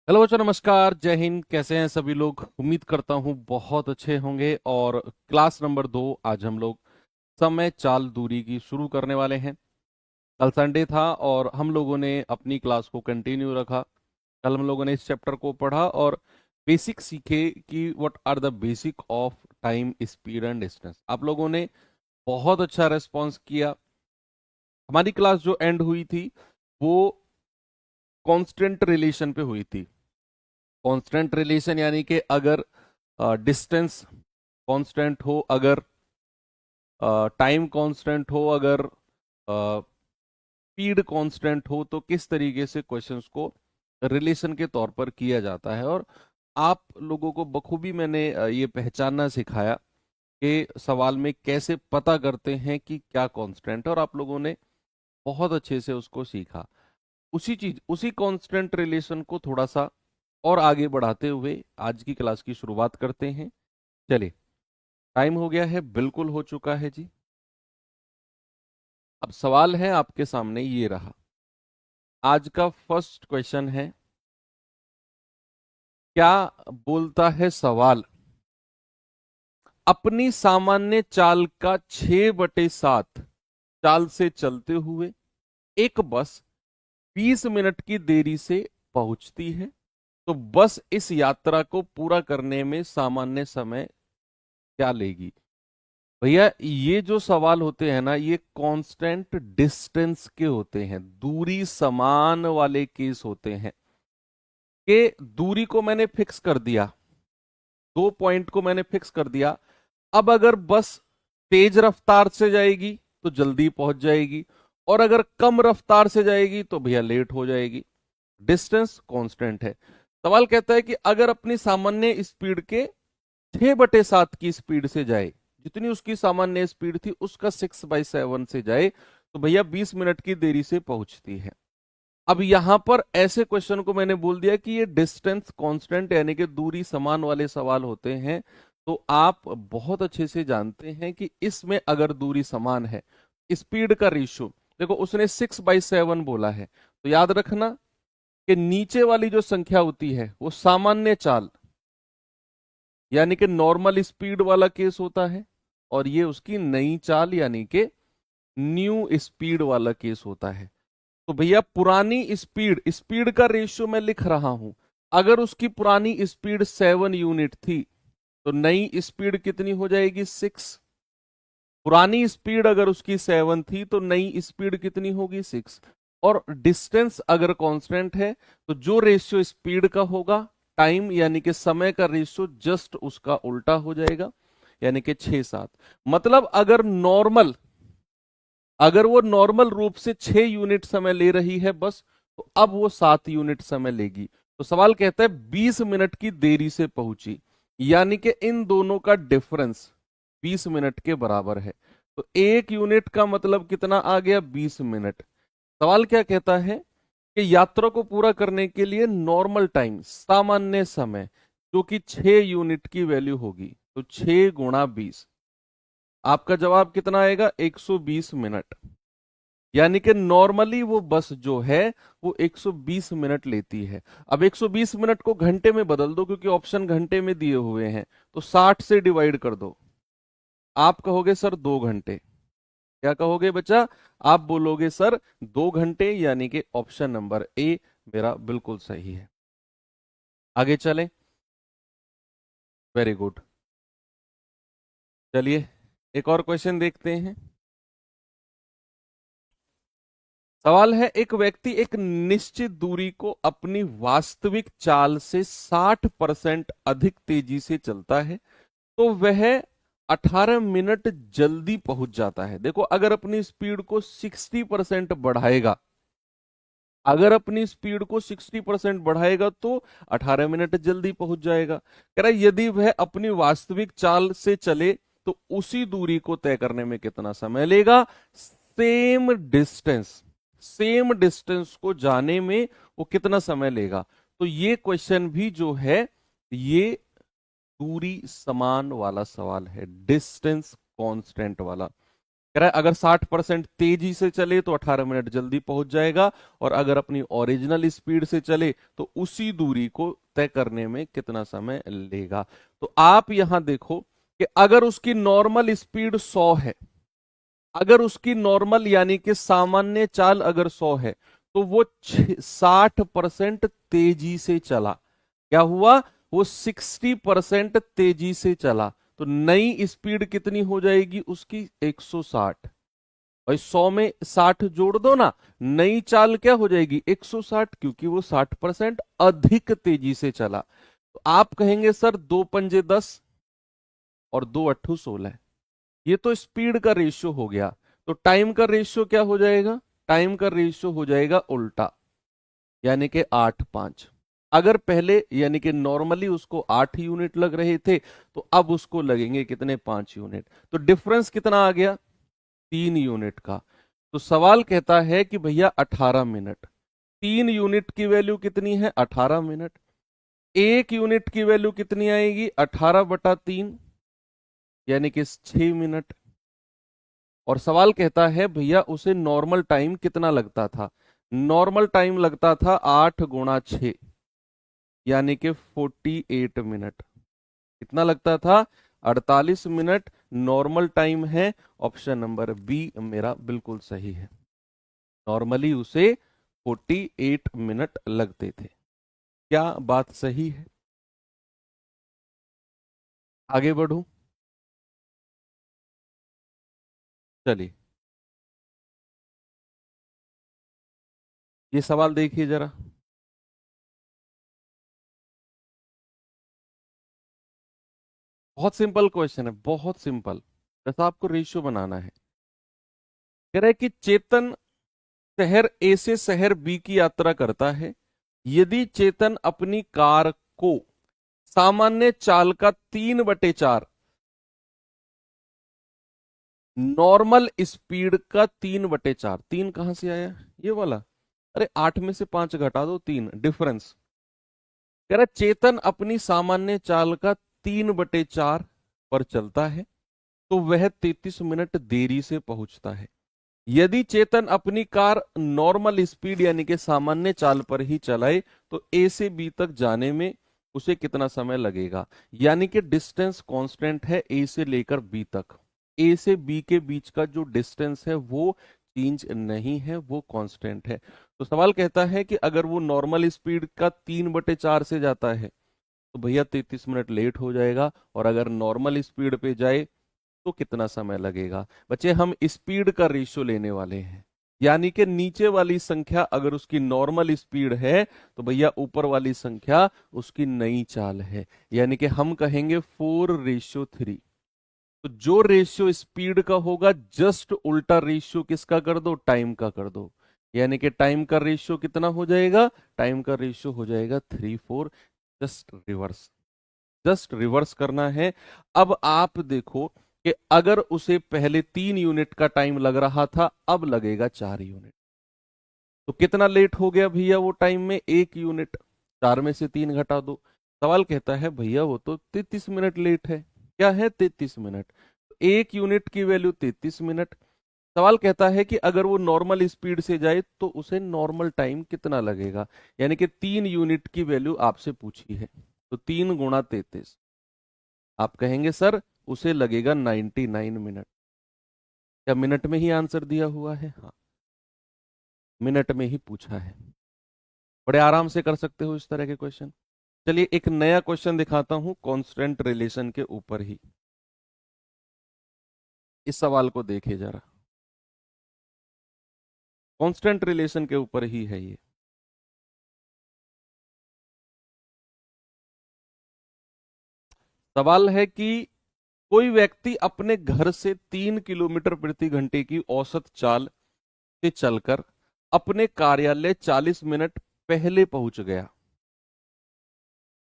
Hello बच्चों, नमस्कार, जय हिंद। कैसे हैं सभी लोग? उम्मीद करता हूं बहुत अच्छे होंगे। और क्लास नंबर 2 आज हम लोग समय चाल दूरी की शुरू करने वाले हैं। कल संडे था और हम लोगों ने अपनी क्लास को कंटिन्यू रखा। कल हम लोगों ने इस चैप्टर को पढ़ा और बेसिक सीखे कि what are the basic of time, speed and distance. आप लोगों ने बहुत अच्छा रेस्पॉन्स किया। हमारी क्लास जो एंड हुई थी वो कांस्टेंट रिलेशन पे हुई थी। कांस्टेंट रिलेशन यानी कि अगर डिस्टेंस कांस्टेंट हो, अगर टाइम कांस्टेंट हो, अगर स्पीड कांस्टेंट हो, तो किस तरीके से क्वेश्चंस को रिलेशन के तौर पर किया जाता है। और आप लोगों को बखूबी मैंने ये पहचानना सिखाया कि सवाल में कैसे पता करते हैं कि क्या कांस्टेंट है, और आप लोगों ने बहुत अच्छे से उसको सीखा। उसी कांस्टेंट रिलेशन को थोड़ा सा और आगे बढ़ाते हुए आज की क्लास की शुरुआत करते हैं। चलिए, टाइम हो गया है, बिल्कुल हो चुका है जी। अब सवाल है आपके सामने, ये रहा। आज का फर्स्ट क्वेश्चन है, क्या बोलता है सवाल? अपनी सामान्य चाल का 6/7 चाल से चलते हुए एक बस 20 मिनट की देरी से पहुंचती है, तो बस इस यात्रा को पूरा करने में सामान्य समय क्या लेगी? भैया, ये जो सवाल होते हैं ना, ये कांस्टेंट डिस्टेंस के होते हैं, दूरी समान वाले केस होते हैं। कि दूरी को मैंने फिक्स कर दिया, 2 पॉइंट को मैंने फिक्स कर दिया। अब अगर बस तेज रफ्तार से जाएगी तो जल्दी पहुंच जाएगी, और अगर कम रफ्तार से जाएगी तो भैया लेट हो जाएगी। डिस्टेंस कांस्टेंट है। सवाल कहता है कि अगर अपनी सामान्य स्पीड के 6/7 की स्पीड से जाए, जितनी उसकी सामान्य स्पीड थी उसका 6/7 से जाए, तो भैया 20 मिनट की देरी से पहुंचती है। अब यहां पर ऐसे क्वेश्चन को मैंने बोल दिया कि ये डिस्टेंस कांस्टेंट यानी कि दूरी समान वाले सवाल होते हैं। तो आप बहुत अच्छे से जानते हैं कि इसमें अगर दूरी समान है, स्पीड का रेशियो, देखो उसने 6/7 बोला है, तो याद रखना कि नीचे वाली जो संख्या होती है वो सामान्य चाल यानी कि नॉर्मल स्पीड वाला केस होता है, और ये उसकी नई चाल यानी कि न्यू स्पीड वाला केस होता है। तो भैया पुरानी स्पीड, स्पीड का रेशियो मैं लिख रहा हूं। अगर उसकी पुरानी स्पीड 7 यूनिट थी, तो नई स्पीड कितनी हो जाएगी? 6। पुरानी स्पीड अगर उसकी 7 थी तो नई स्पीड कितनी होगी? 6। और डिस्टेंस अगर कांस्टेंट है, तो जो रेशियो स्पीड का होगा, टाइम यानी कि समय का रेशियो जस्ट उसका उल्टा हो जाएगा, यानी कि 6/7। मतलब अगर वो नॉर्मल रूप से 6 यूनिट समय ले रही है बस, तो अब वो 7 यूनिट समय लेगी। तो सवाल कहता है 20 मिनट की देरी से पहुंची, यानी कि इन दोनों का डिफरेंस 20 मिनट के बराबर है। तो 1 यूनिट का मतलब कितना आ गया? 20 मिनट। सवाल क्या कहता है कि यात्रा को पूरा करने के लिए नॉर्मल टाइम, सामान्य समय, जो कि 6 यूनिट की वैल्यू होगी, तो 6 × 20। आपका जवाब कितना आएगा? 120 मिनट। यानी कि नॉर्मली वो बस जो है वो 120 मिनट लेती है। अब 120 मिनट को घंटे में बदल दो, क्योंकि ऑप्शन घंटे में दिए हुए हैं, तो 60 से डिवाइड कर दो। आप कहोगे सर 2 घंटे। क्या कहोगे बच्चा? आप बोलोगे सर 2 घंटे, यानी कि ऑप्शन नंबर ए मेरा बिल्कुल सही है। आगे चलें। Very good. चलिए, एक और क्वेश्चन देखते हैं। सवाल है, एक व्यक्ति एक निश्चित दूरी को अपनी वास्तविक चाल से 60% अधिक तेजी से चलता है, तो वह 18 मिनट जल्दी पहुंच जाता है। देखो, अगर अपनी स्पीड को 60% बढ़ाएगा, अगर अपनी स्पीड को 60% बढ़ाएगा तो 18 मिनट जल्दी पहुंच जाएगा। कह रहा है यदि वह अपनी वास्तविक चाल से चले तो उसी दूरी को तय करने में कितना समय लेगा? सेम डिस्टेंस को जाने में वो कितना समय लेगा? तो ये क्वेश्चन भी जो है, ये दूरी समान वाला सवाल है, डिस्टेंस कांस्टेंट वाला। कह रहा है अगर 60% तेजी से चले तो 18 मिनट जल्दी पहुंच जाएगा, और अगर अपनी ओरिजिनल स्पीड से चले तो उसी दूरी को तय करने में कितना समय लेगा। तो आप यहां देखो कि अगर उसकी नॉर्मल स्पीड 100 है, अगर उसकी नॉर्मल यानी कि सामान्य चाल अगर 100 है, तो वो 60% तेजी से चला। क्या हुआ? वो 60% तेजी से चला, तो नई स्पीड कितनी हो जाएगी उसकी? 160। भाई 100 में 60 जोड़ दो ना, नई चाल क्या हो जाएगी? 160, क्योंकि वो 60% अधिक तेजी से चला। तो आप कहेंगे सर 2 पंजे 10 और 2 अट्ठू 16, ये तो स्पीड का रेशियो हो गया। तो टाइम का रेशियो क्या हो जाएगा? टाइम का रेशियो हो जाएगा उल्टा, यानी कि 8:5। अगर पहले यानी कि नॉर्मली उसको 8 यूनिट लग रहे थे, तो अब उसको लगेंगे कितने? 5 यूनिट। तो डिफरेंस कितना आ गया? 3 यूनिट का। तो सवाल कहता है कि भैया 18 मिनट, 3 यूनिट की वैल्यू कितनी है? 18 मिनट। 1 यूनिट की वैल्यू कितनी आएगी? 18/3, यानी कि 6 मिनट। और सवाल कहता है भैया उसे नॉर्मल टाइम कितना लगता था? नॉर्मल टाइम लगता था 8 × 6, यानी कि 48 मिनट। कितना लगता था? 48 मिनट नॉर्मल टाइम है। ऑप्शन नंबर बी मेरा बिल्कुल सही है। नॉर्मली उसे 48 मिनट लगते थे। क्या बात सही है? आगे बढ़ूं? चलिए ये सवाल देखिए जरा। बहुत सिंपल क्वेश्चन है, बहुत सिंपल। बस आपको रेशियो बनाना है। कह रहा है कि चेतन शहर ए से शहर बी की यात्रा करता है। यदि चेतन अपनी कार को सामान्य चाल का 3/4, नॉर्मल स्पीड का 3/4, तीन कहां से आया ये वाला? अरे 8 में से 5 घटा दो, 3 डिफरेंस। कह रहा चेतन अपनी सामान्य चाल का 3/4 पर चलता है, तो वह 33 मिनट देरी से पहुंचता है। यदि चेतन अपनी कार नॉर्मल स्पीड यानी कि सामान्य चाल पर ही चलाए, तो ए से बी तक जाने में उसे कितना समय लगेगा? यानी कि डिस्टेंस कांस्टेंट है ए से लेकर बी तक। ए से बी के बीच का जो डिस्टेंस है वो चेंज नहीं है, वो कांस्टेंट है। तो सवाल कहता है कि अगर वो नॉर्मल स्पीड का 3/4 से जाता है, तो भैया 33 मिनट लेट हो जाएगा, और अगर नॉर्मल स्पीड पे जाए तो कितना समय लगेगा? बच्चे हम स्पीड का रेशियो लेने वाले हैं, यानी कि नीचे वाली संख्या अगर उसकी नॉर्मल स्पीड है, तो भैया ऊपर वाली संख्या उसकी नई चाल है, यानी कि हम कहेंगे 4:3। तो जो रेशियो स्पीड का होगा जस्ट उल्टा रेशियो किसका कर दो? टाइम का कर दो। यानी कि टाइम का रेशियो कितना हो जाएगा? टाइम का रेशियो हो जाएगा 3:4। जस्ट रिवर्स, जस्ट रिवर्स करना है। अब आप देखो कि अगर उसे पहले 3 यूनिट का टाइम लग रहा था, अब लगेगा 4 यूनिट, तो कितना लेट हो गया भैया वो टाइम में? 1 यूनिट। 4 में से 3 घटा दो। सवाल कहता है भैया वो तो 33 मिनट लेट है। क्या है? 33 मिनट। 1 यूनिट की वैल्यू 33 मिनट। सवाल कहता है कि अगर वो नॉर्मल स्पीड से जाए तो उसे नॉर्मल टाइम कितना लगेगा? यानी कि 3 यूनिट की वैल्यू आपसे पूछी है, तो 3 × 33। आप कहेंगे सर उसे लगेगा 99 मिनट। क्या मिनट में ही आंसर दिया हुआ है? हाँ, मिनट में ही पूछा है। बड़े आराम से कर सकते हो इस तरह के क्वेश्चन। चलिए एक नया क्वेश्चन दिखाता हूं कांस्टेंट रिलेशन के ऊपर ही। इस सवाल को देखिए जरा, कांस्टेंट रिलेशन के ऊपर ही है ये। सवाल है कि कोई व्यक्ति अपने घर से 3 किलोमीटर प्रति घंटे की औसत चाल से चलकर अपने कार्यालय 40 मिनट पहले पहुंच गया।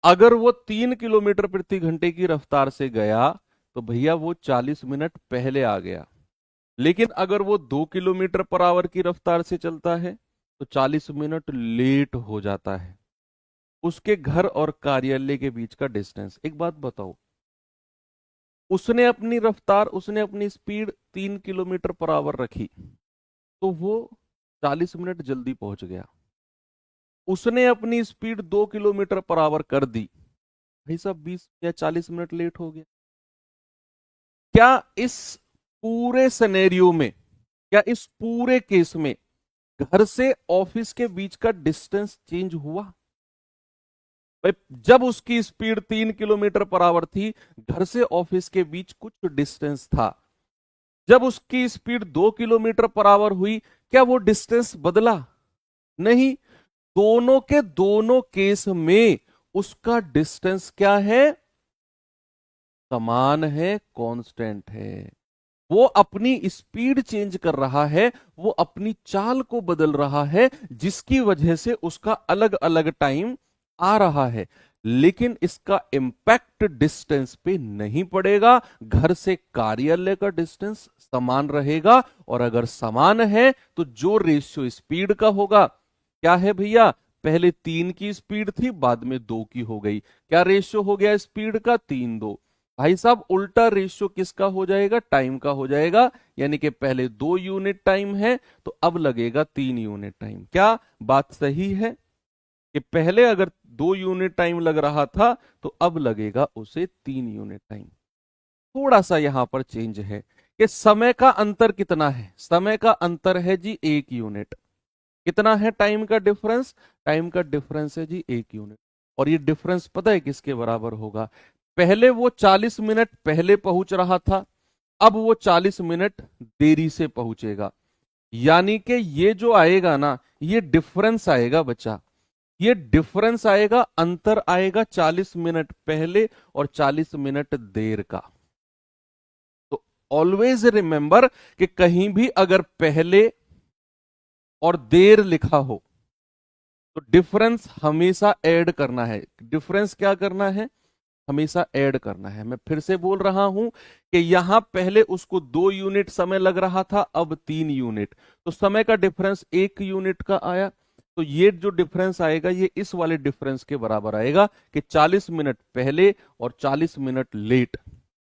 अगर वो 3 किलोमीटर प्रति घंटे की रफ्तार से गया, तो भैया वो 40 मिनट पहले आ गया। लेकिन अगर वो 2 किलोमीटर पर आवर की रफ्तार से चलता है, तो 40 मिनट लेट हो जाता है। उसके घर और कार्यालय के बीच का डिस्टेंस, एक बात बताओ, उसने अपनी रफ्तार, उसने अपनी स्पीड 3 किलोमीटर पर आवर रखी, तो वो 40 मिनट जल्दी पहुंच गया। उसने अपनी स्पीड 2 किलोमीटर पर आवर कर दी, भाई साहब 20 या 40 मिनट लेट हो गया। क्या इस पूरे सिनेरियो में, क्या इस पूरे केस में घर से ऑफिस के बीच का डिस्टेंस चेंज हुआ? भाई जब उसकी स्पीड 3 किलोमीटर पर आवर थी, घर से ऑफिस के बीच कुछ डिस्टेंस था। जब उसकी स्पीड 2 किलोमीटर पर आवर हुई, क्या वो डिस्टेंस बदला? नहीं। दोनों के दोनों केस में उसका डिस्टेंस क्या है? समान है, कांस्टेंट है। वो अपनी स्पीड चेंज कर रहा है, वो अपनी चाल को बदल रहा है, जिसकी वजह से उसका अलग अलग टाइम आ रहा है। लेकिन इसका इंपैक्ट डिस्टेंस पे नहीं पड़ेगा। घर से कार्यालय का डिस्टेंस समान रहेगा, और अगर समान है तो जो रेशियो स्पीड का होगा, क्या है भैया, पहले 3 की स्पीड थी, बाद में 2 की हो गई। क्या रेशियो हो गया स्पीड का? 3:2। भाई साहब उल्टा रेशियो किसका हो जाएगा? टाइम का हो जाएगा। यानी कि पहले 2 यूनिट टाइम है, तो अब लगेगा 3 यूनिट टाइम। क्या बात सही है कि पहले अगर 2 यूनिट टाइम लग रहा था, तो अब लगेगा उसे 3 यूनिट टाइम? थोड़ा सा यहां पर चेंज है कि समय का अंतर कितना है। समय का अंतर है जी 1 यूनिट। कितना है टाइम का डिफरेंस? टाइम का डिफरेंस है जी 1 यूनिट। और ये डिफरेंस पता है किसके बराबर होगा? पहले वो 40 मिनट पहले पहुंच रहा था, अब वो 40 मिनट देरी से पहुंचेगा। यानी कि ये जो आएगा ना, ये डिफरेंस आएगा बच्चा, ये डिफरेंस आएगा, अंतर आएगा 40 मिनट पहले और 40 मिनट देर का। तो ऑलवेज रिमेंबर कि कहीं भी अगर पहले और देर लिखा हो, तो डिफरेंस हमेशा ऐड करना है। डिफरेंस क्या करना है? हमेशा ऐड करना है। मैं फिर से बोल रहा हूं कि यहां पहले उसको 2 यूनिट समय लग रहा था, अब 3 यूनिट, तो समय का डिफरेंस 1 यूनिट का आया। तो ये जो डिफरेंस आएगा, ये इस वाले डिफरेंस के बराबर आएगा कि 40 मिनट पहले और 40 मिनट लेट।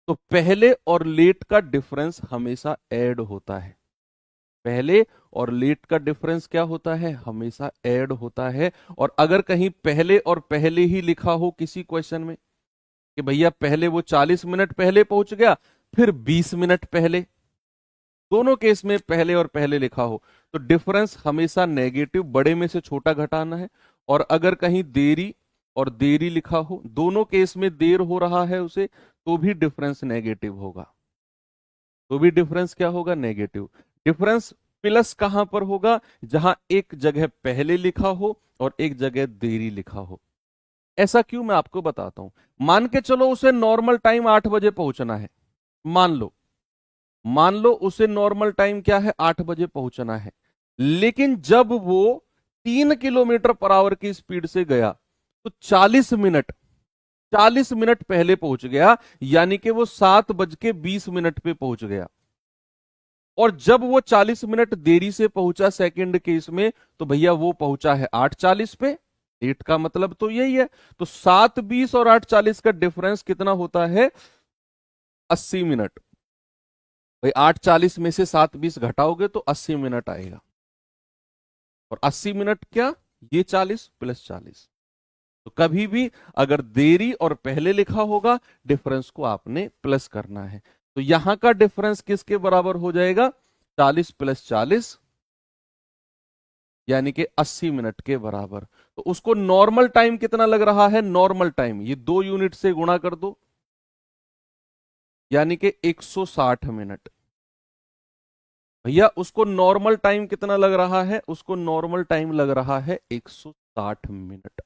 तो पहले और लेट का डिफरेंस हमेशा ऐड होता है। पहले और लेट का डिफरेंस क्या होता है? हमेशा ऐड होता है। और अगर कहीं पहले और पहले ही लिखा हो किसी क्वेश्चन में कि भैया पहले वो 40 मिनट पहले पहुंच गया, फिर 20 मिनट पहले, दोनों केस में पहले और पहले लिखा हो, तो डिफरेंस हमेशा नेगेटिव, बड़े में से छोटा घटाना है। और अगर कहीं देरी और देरी लिखा हो, दोनों केस में देर हो रहा है उसे, तो भी डिफरेंस नेगेटिव होगा। तो भी डिफरेंस क्या होगा? नेगेटिव। डिफरेंस प्लस कहां पर होगा? जहां एक जगह पहले लिखा हो और एक जगह देरी लिखा हो। ऐसा क्यों, मैं आपको बताता हूं। मान के चलो उसे नॉर्मल टाइम 8 बजे पहुंचना है। मान लो, मान लो उसे नॉर्मल टाइम क्या है? 8 बजे पहुंचना है। लेकिन जब वो 3 किलोमीटर पर आवर की स्पीड से गया, तो 40 मिनट, 40 मिनट पहले पहुंच गया। यानी कि वो 7:20 पे पहुंच गया। और जब वो 40 मिनट देरी से पहुंचा सेकंड केस में, तो भैया वो पहुंचा है 8:40 पे। 8 का मतलब तो यही है। तो 7:20 और 8:40 का डिफरेंस कितना होता है? 80 मिनट। भाई 8:40 में से 7:20 घटाओगे तो 80 मिनट आएगा। और 80 मिनट क्या? ये 40 प्लस 40। तो कभी भी अगर देरी और पहले लिखा होगा, डिफरेंस को आपने प्लस करना है। तो यहां का डिफरेंस किसके बराबर हो जाएगा? 40 प्लस 40, यानी कि 80 मिनट के बराबर। तो उसको नॉर्मल टाइम कितना लग रहा है? नॉर्मल टाइम ये 2 यूनिट से गुणा कर दो, यानी कि 160 मिनट। भैया उसको नॉर्मल टाइम कितना लग रहा है? उसको नॉर्मल टाइम लग रहा है 160 मिनट।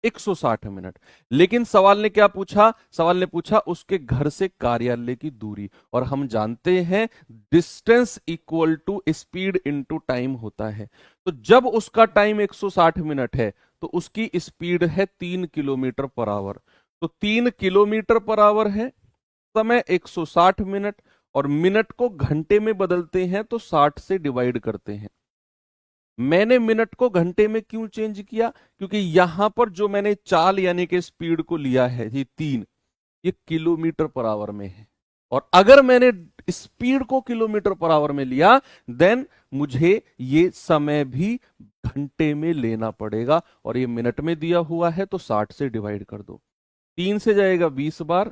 160 मिनट। लेकिन सवाल ने क्या पूछा? सवाल ने पूछा उसके घर से कार्यालय की दूरी। और हम जानते हैं distance equal to speed into time होता है। तो जब उसका टाइम 160 मिनट है, तो उसकी स्पीड है 3 किलोमीटर पर आवर। तो 3 किलोमीटर पर आवर है, समय 160 मिनट, और मिनट को घंटे में बदलते हैं तो 60 से डिवाइड करते हैं। मैंने मिनट को घंटे में क्यों चेंज किया? क्योंकि यहां पर जो मैंने चाल यानी कि स्पीड को लिया है ये 3, ये किलोमीटर पर आवर में है, और अगर मैंने स्पीड को किलोमीटर पर आवर में लिया देन मुझे ये समय भी घंटे में लेना पड़ेगा, और ये मिनट में दिया हुआ है तो 60 से डिवाइड कर दो। 3 से जाएगा 20 बार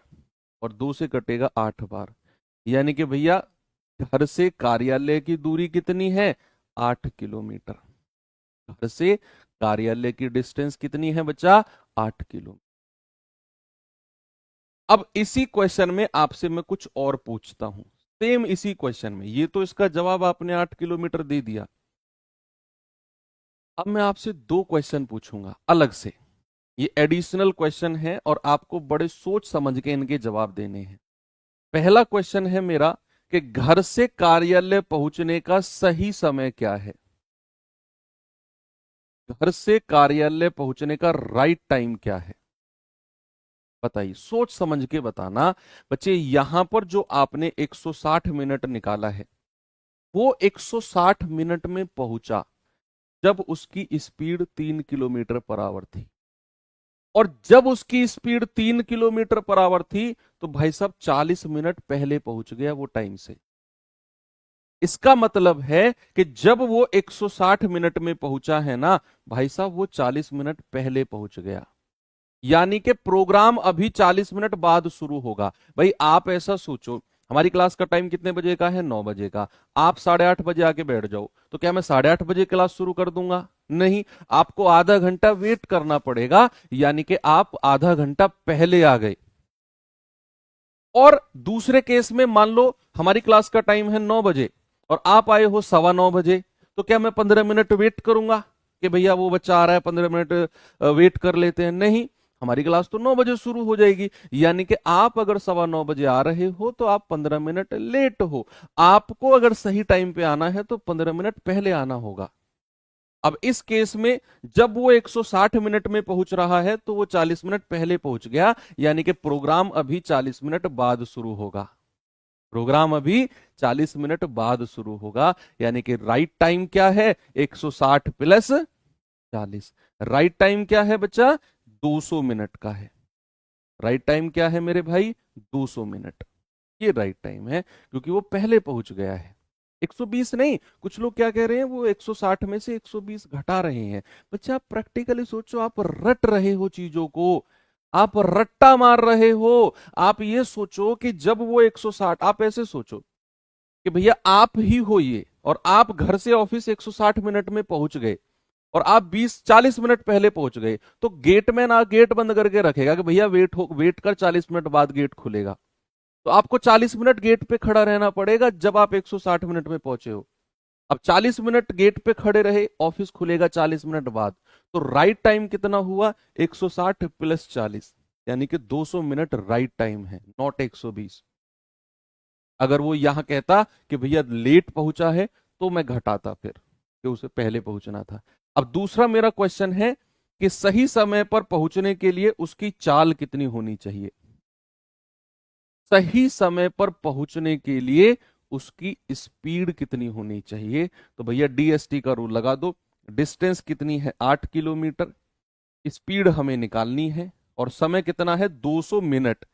और 2 से कटेगा 8 बार, यानी कि भैया घर से कार्यालय की दूरी कितनी है? 8 किलोमीटर। घर से कार्यालय की डिस्टेंस कितनी है बच्चा? 8 किलोमीटर। अब इसी क्वेश्चन में आपसे मैं कुछ और पूछता हूं, सेम इसी क्वेश्चन में, ये तो इसका जवाब आपने 8 किलोमीटर दे दिया। अब मैं आपसे दो क्वेश्चन पूछूंगा अलग से, ये एडिशनल क्वेश्चन है और आपको बड़े सोच समझ के इनके जवाब देने हैं। पहला क्वेश्चन है मेरा कि घर से कार्यालय पहुंचने का सही समय क्या है? घर से कार्यालय पहुंचने का राइट टाइम क्या है? बताइए, सोच समझ के बताना। बच्चे यहां पर जो आपने 160 मिनट निकाला है वो 160 मिनट में पहुंचा जब उसकी स्पीड 3 किलोमीटर पर आवर थी, और जब उसकी स्पीड 3 किलोमीटर पर आवर थी तो भाई साहब 40 मिनट पहले पहुंच गया वो टाइम से। इसका मतलब है कि जब वो 160 मिनट में पहुंचा है ना भाई साहब, वो 40 मिनट पहले पहुंच गया, यानी कि प्रोग्राम अभी 40 मिनट बाद शुरू होगा। भाई आप ऐसा सोचो, हमारी क्लास का टाइम कितने बजे का है? 9 बजे का। आप 8:30 बजे आके बैठ जाओ तो क्या मैं 8:30 बजे क्लास शुरू कर दूंगा? नहीं, आपको आधा घंटा वेट करना पड़ेगा, यानी कि आप आधा घंटा पहले आ गए। और दूसरे केस में मान लो हमारी क्लास का टाइम है 9 बजे और आप आए हो 9:15 बजे, तो क्या मैं 15 मिनट वेट करूंगा कि भैया वो बच्चा आ रहा है 15 मिनट वेट कर लेते हैं? नहीं, हमारी क्लास तो 9 बजे शुरू हो जाएगी, यानी कि आप अगर 9:15 बजे आ रहे हो तो आप 15 मिनट लेट हो। आपको अगर सही टाइम पे आना है तो 15 मिनट पहले आना होगा। अब इस केस में जब वो 160 मिनट में पहुंच रहा है तो वो 40 मिनट पहले पहुंच गया, यानी कि प्रोग्राम अभी 40 मिनट बाद शुरू होगा। प्रोग्राम अभी 40 मिनट बाद शुरू होगा, यानी कि राइट टाइम क्या है? 160 प्लस 40। राइट टाइम क्या है बच्चा? 200 मिनट का है। राइट टाइम क्या है मेरे भाई? 200 मिनट। ये राइट टाइम है क्योंकि वो पहले पहुंच गया है। 120 नहीं, कुछ लोग क्या कह रहे हैं, वो 160 में से 120 घटा रहे हैं। बच्चा आप प्रैक्टिकली सोचो, आप रट रहे हो चीजों को, आप रट्टा मार रहे हो। आप ये सोचो कि जब वो 160, आप ऐसे सोचो कि भैया आप ही हो ये, और आप घर से ऑफिस 160 मिनट में पहुंच गए और आप 20-40 मिनट पहले पहुंच गए, तो गेटमैन आ गेट बंद करके रखेगा कि भैया वेट कर, 40 मिनट बाद गेट खुलेगा। तो आपको 40 मिनट गेट पे खड़ा रहना पड़ेगा जब आप 160 मिनट में पहुंचे हो। अब 40 मिनट गेट पे खड़े रहे, ऑफिस खुलेगा 40 मिनट बाद, तो राइट टाइम कितना हुआ? 160 प्लस 40, यानी कि 200 मिनट राइट टाइम है, नॉट 120। अगर वो यहां कहता कि भैया लेट पहुंचा है तो मैं घटाता फिर कि उसे पहले पहुंचना था। अब दूसरा मेरा क्वेश्चन है कि सही समय पर पहुंचने के लिए उसकी चाल कितनी होनी चाहिए? सही समय पर पहुंचने के लिए उसकी स्पीड कितनी होनी चाहिए? तो भैया डीएसटी का रूल लगा दो। डिस्टेंस कितनी है? 8 किलोमीटर। स्पीड हमें निकालनी है और समय कितना है? 200 मिनट।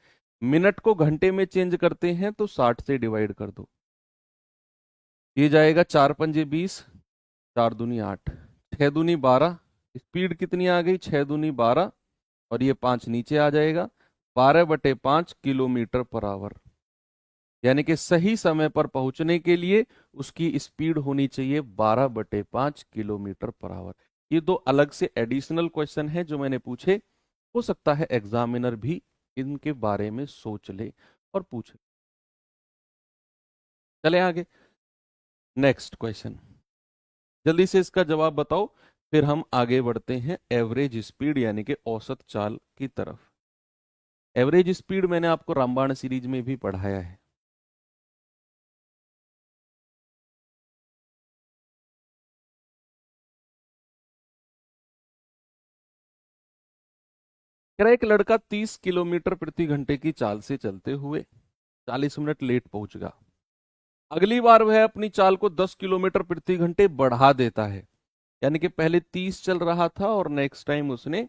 मिनट को घंटे में चेंज करते हैं तो 60 से डिवाइड कर दो, ये जाएगा 4×5 = 20, 4×2 = 8, 6×2 = 12। स्पीड कितनी आ गई? 6×2 = 12, और ये 5 नीचे आ जाएगा, 12/5 किलोमीटर पर आवर। यानी कि सही समय पर पहुंचने के लिए उसकी स्पीड होनी चाहिए 12/5 किलोमीटर पर आवर। ये दो अलग से एडिशनल क्वेश्चन है जो मैंने पूछे, हो सकता है एग्जामिनर भी इनके बारे में सोच ले और पूछे। चले आगे, नेक्स्ट क्वेश्चन, जल्दी से इसका जवाब बताओ, फिर हम आगे बढ़ते हैं एवरेज स्पीड यानी कि औसत चाल की तरफ। एवरेज स्पीड मैंने आपको रामबाण सीरीज में भी पढ़ाया है। कह रहा है, एक लड़का 30 किलोमीटर प्रति घंटे की चाल से चलते हुए 40 मिनट लेट पहुंचेगा। अगली बार वह अपनी चाल को 10 किलोमीटर प्रति घंटे बढ़ा देता है, यानी कि पहले 30 चल रहा था और नेक्स्ट टाइम उसने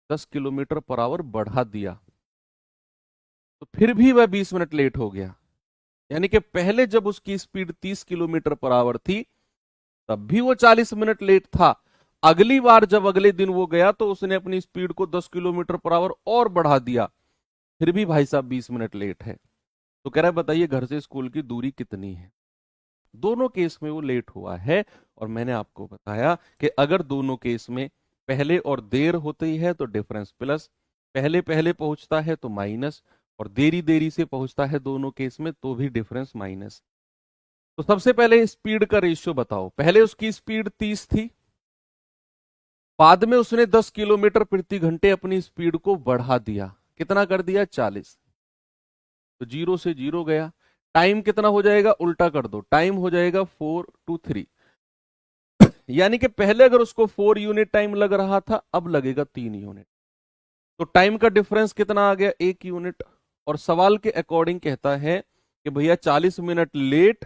10 किलोमीटर पर आवर बढ़ा दिया। फिर भी वह 20 मिनट लेट हो गया। यानी कि पहले जब उसकी स्पीड 30 किलोमीटर पर आवर थी तब भी वो 40 मिनट लेट था। अगली बार जब अगले दिन वो गया तो उसने अपनी स्पीड को 10 किलोमीटर पर आवर और बढ़ा दिया, फिर भी भाई साहब 20 मिनट लेट है। तो कह रहा है बताइए घर से स्कूल की दूरी कितनी है। दोनों केस में वो लेट हुआ है। और मैंने आपको बताया कि अगर दोनों केस में पहले और देर होती है तो डिफरेंस प्लस, पहले पहले पहुंचता है तो माइनस, और देरी देरी से पहुंचता है दोनों केस में तो भी डिफरेंस माइनस। तो सबसे पहले स्पीड का रेशियो बताओ। पहले उसकी स्पीड 30 थी, बाद में उसने 10 किलोमीटर प्रति घंटे अपनी स्पीड को बढ़ा दिया। कितना कर दिया? 40। तो 0 से 0 गया। टाइम कितना हो जाएगा? उल्टा कर दो, टाइम हो जाएगा 4 to 3। यानी कि पहले अगर उसको 4 यूनिट टाइम लग रहा था, अब लगेगा 3 यूनिट। तो टाइम का डिफरेंस कितना आ गया? 1 यूनिट। और सवाल के अकॉर्डिंग कहता है कि भैया 40 मिनट लेट,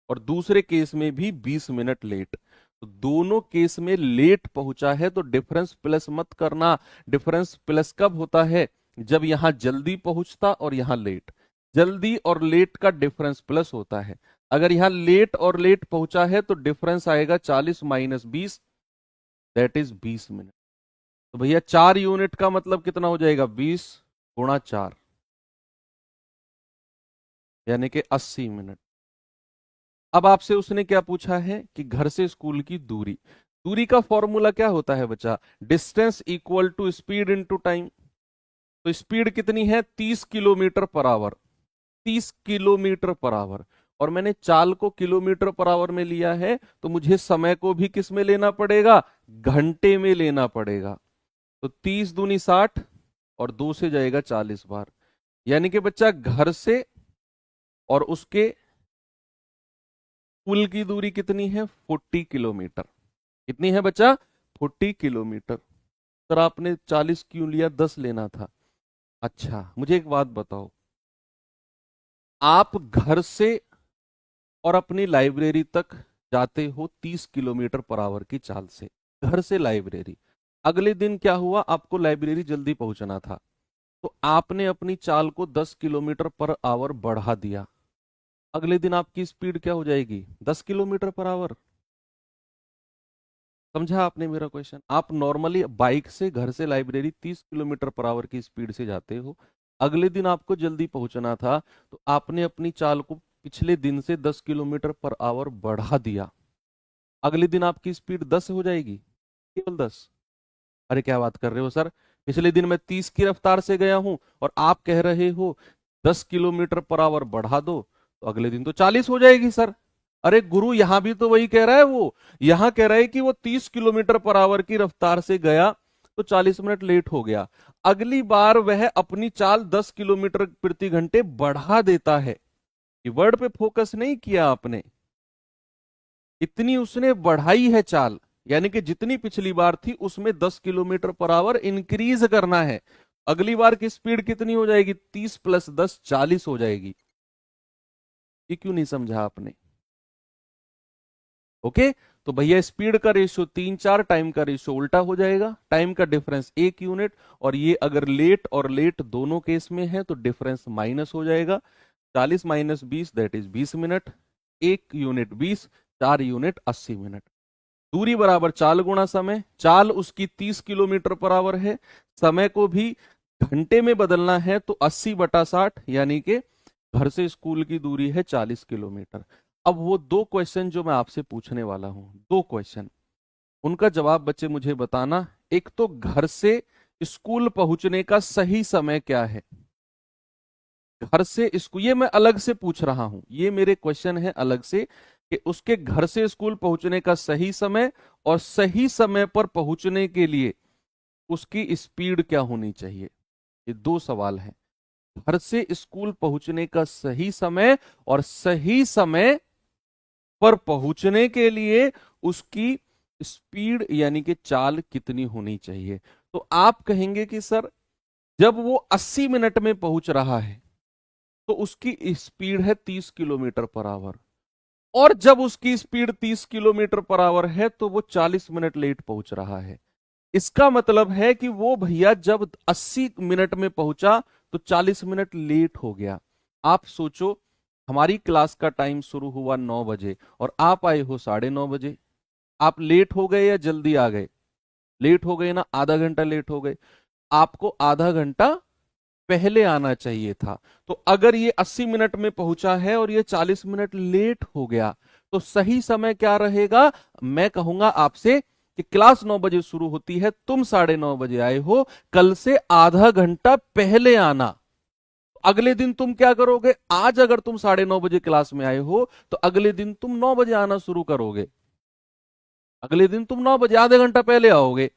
और दूसरे केस में भी 20 मिनट लेट। तो दोनों केस में लेट पहुंचा है तो डिफरेंस प्लस मत करना। डिफरेंस प्लस कब होता है? जब यहां जल्दी पहुंचता और यहां लेट। जल्दी और लेट का डिफरेंस प्लस होता है। अगर यहां लेट और लेट पहुंचा है तो डिफरेंस आएगा 40 माइनस 20, दैट इज 20 मिनट। तो भैया 4 यूनिट का मतलब कितना हो जाएगा? 20 गुणा 4, यानी कि 80 मिनट। अब आपसे उसने क्या पूछा है कि घर से स्कूल की दूरी। दूरी का फॉर्मूला क्या होता है बच्चा? Distance equal to speed into time. तो स्पीड कितनी है? 30 kilometre per hour. 30 kilometre per hour. और मैंने चाल को किलोमीटर पर आवर में लिया है, तो मुझे समय को भी किस में लेना पड़ेगा? घंटे में लेना पड़ेगा। तो 30 दूनी 60, और 2 से जाएगा 40 बार। यानी कि बच्चा घर से और उसके पुल की दूरी कितनी है? 40 किलोमीटर। कितनी है बच्चा? 40 किलोमीटर। सर आपने 40 क्यों लिया? 10 लेना था। अच्छा मुझे एक बात बताओ, आप घर से और अपनी लाइब्रेरी तक जाते हो 30 किलोमीटर पर आवर की चाल से, घर से लाइब्रेरी। अगले दिन क्या हुआ? आपको लाइब्रेरी जल्दी पहुंचना था, तो आपने अपनी चाल को 10 किलोमीटर पर आवर बढ़ा दिया। अगले दिन आपकी स्पीड क्या हो जाएगी? 10 किलोमीटर पर आवर। समझा आपने मेरा क्वेश्चन? आप नॉर्मली बाइक से घर से लाइब्रेरी 30 किलोमीटर पर आवर की स्पीड से जाते हो। अगले दिन आपको जल्दी पहुंचना था, तो आपने अपनी चाल को पिछले दिन से 10 किलोमीटर पर आवर बढ़ा दिया। अगले दिन आपकी स्पीड 10 हो जाएगी, केवल 10। अरे क्या बात कर रहे हो सर, पिछले दिन मैं 30 की रफ्तार से गया हूं और आप कह रहे हो 10 किलोमीटर पर आवर बढ़ा दो, तो अगले दिन तो 40 हो जाएगी सर। अरे गुरु यहां भी तो वही कह रहा है, वो यहां कह रहा है कि वो 30 किलोमीटर पर आवर की रफ्तार से गया तो 40 मिनट लेट हो गया। अगली बार वह अपनी चाल 10 किलोमीटर प्रति घंटे बढ़ा देता है। कि वर्ड पे फोकस नहीं किया आपने, इतनी उसने बढ़ाई है चाल, यानी कि जितनी पिछली बार थी उसमें 10 किलोमीटर पर आवर इंक्रीज करना है। अगली बार की स्पीड कितनी हो जाएगी? 30 प्लस 10 40 हो जाएगी। ये क्यों नहीं समझा आपने? ओके। तो भैया स्पीड का रेशियो 3-4, टाइम का रेशियो उल्टा हो जाएगा। टाइम का डिफरेंस 1 यूनिट, और ये अगर लेट और लेट दोनों केस में है तो डिफरेंस माइनस हो जाएगा। 40 minus 20 that is 20 minute. 1 unit 20, 4 unit 80 minute. दूरी बराबर चाल गुणा समय। चाल उसकी 30 किलोमीटर पर आवर है, समय को भी घंटे में बदलना है तो 80/60, यानी कि घर से स्कूल की दूरी है 40 किलोमीटर। अब वो 2 क्वेश्चन जो मैं आपसे पूछने वाला हूं, 2 क्वेश्चन, उनका जवाब बच्चे मुझे बताना। एक तो घर से स्कूल पहुंचने का सही समय क्या है? घर से स्कूल, ये मैं अलग से पूछ रहा हूं, ये मेरे क्वेश्चन है अलग से कि उसके घर से स्कूल पहुंचने का सही समय, और सही समय पर पहुंचने के लिए उसकी स्पीड क्या होनी चाहिए। ये 2 सवाल हैं। घर से स्कूल पहुंचने का सही समय, और सही समय पर पहुंचने के लिए उसकी स्पीड यानी कि चाल कितनी होनी चाहिए। तो आप कहेंगे कि सर जब वो 80 मिनट में पहुंच रहा है तो उसकी स्पीड है 30 किलोमीटर पर आवर, और जब उसकी स्पीड 30 किलोमीटर पर आवर है तो वो 40 मिनट लेट पहुंच रहा है। इसका मतलब है कि वो भैया जब 80 मिनट में पहुंचा तो 40 मिनट लेट हो गया। आप सोचो, हमारी क्लास का टाइम शुरू हुआ 9 बजे और आप आए हो 9:30 बजे। आप लेट हो गए या जल्दी आ गए? लेट हो गए ना, आधा घंटा लेट हो गए। आपको आधा घंटा पहले आना चाहिए था। तो अगर ये 80 मिनट में पहुंचा है और ये 40 मिनट लेट हो गया, तो सही समय क्या रहेगा? मैं कहूंगा आपसे कि क्लास 9 बजे शुरू होती है, तुम 9:30 बजे आए हो, कल से आधा घंटा पहले आना। अगले दिन तुम क्या करोगे? आज अगर तुम 9:30 बजे क्लास में आए हो, तो अगले दिन तुम 9 बजे आना शुरू करोगे। अगले दिन तुम 9 बजे आधे घंटा पहले आओगे।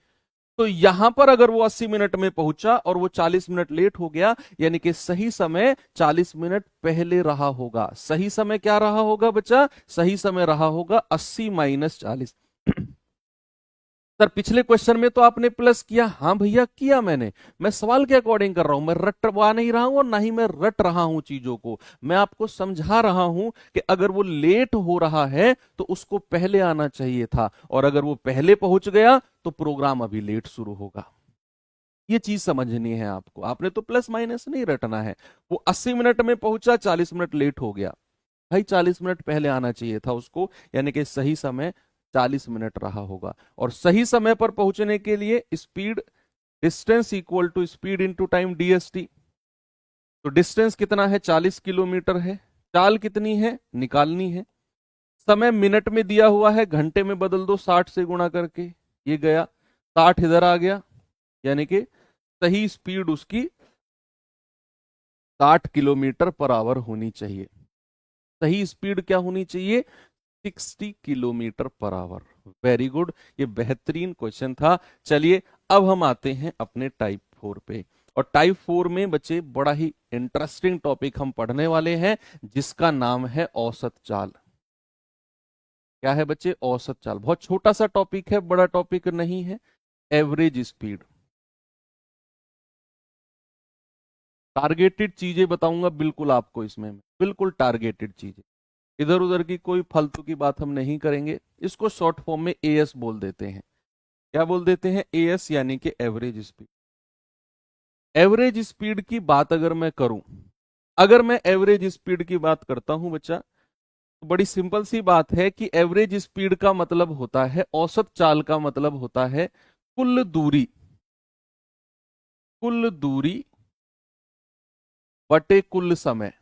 तो यहां पर अगर वो 80 मिनट में पहुंचा और वो 40 मिनट लेट हो गया, यानी कि सही समय 40 मिनट पहले रहा होगा। सही समय क्या रहा होगा बच्चा? सही समय रहा होगा 80 - 40। सर पिछले क्वेश्चन में तो आपने प्लस किया। हाँ भैया किया मैंने। मैं सवाल के अकॉर्डिंग कर रहा हूं, मैं रटवा नहीं रहा हूं और ना ही मैं रट रहा हूं चीजों को। मैं आपको समझा रहा हूं कि अगर वो लेट हो रहा है तो उसको पहले आना चाहिए था, और अगर वो पहले पहुंच गया तो प्रोग्राम अभी लेट शुरू होगा। ये चीज समझनी है आपको। आपने तो प्लस माइनस नहीं रटना है। वो 80 मिनट में पहुंचा, 40 मिनट लेट हो गया, भाई 40 मिनट पहले आना चाहिए था उसको, यानी कि सही समय 40 मिनट रहा होगा। और सही समय पर पहुंचने के लिए speed, distance equal to speed into time, DST. तो डिस्टेंस कितना है? 40 किलोमीटर है। चाल कितनी है? निकालनी है। समय मिनट में दिया हुआ है, घंटे में बदल दो 60 से गुणा करके, ये गया 60 इधर आ गया, यानी कि सही स्पीड उसकी 60 किलोमीटर पर आवर होनी चाहिए। सही स्पीड क्या होनी चाहिए? 60 kilometre per hour. Very good, ये बेहतरीन क्वेश्चन था। चलिए अब हम आते हैं अपने टाइप 4 पे। और टाइप 4 में बच्चे बड़ा ही इंटरेस्टिंग टॉपिक हम पढ़ने वाले हैं, जिसका नाम है औसत चाल। क्या है बच्चे? औसत चाल। बहुत छोटा सा टॉपिक है, बड़ा टॉपिक नहीं है। Average speed. टारगेटेड चीजें बताऊंगा बिल्कुल आपको इसमें, बिल्कुल टारगेटेड चीजें। इधर उधर की कोई फालतू की बात हम नहीं करेंगे। इसको शॉर्ट फॉर्म में एएस बोल देते हैं। क्या बोल देते हैं? एएस, यानी कि एवरेज स्पीड। एवरेज स्पीड की बात अगर मैं करूं, अगर मैं एवरेज स्पीड की बात करता हूं बच्चा, तो बड़ी सिंपल सी बात है कि एवरेज स्पीड का मतलब होता है, औसत चाल का मतलब होता है कुल दूरी, कुल दूरी बटे कुल समय,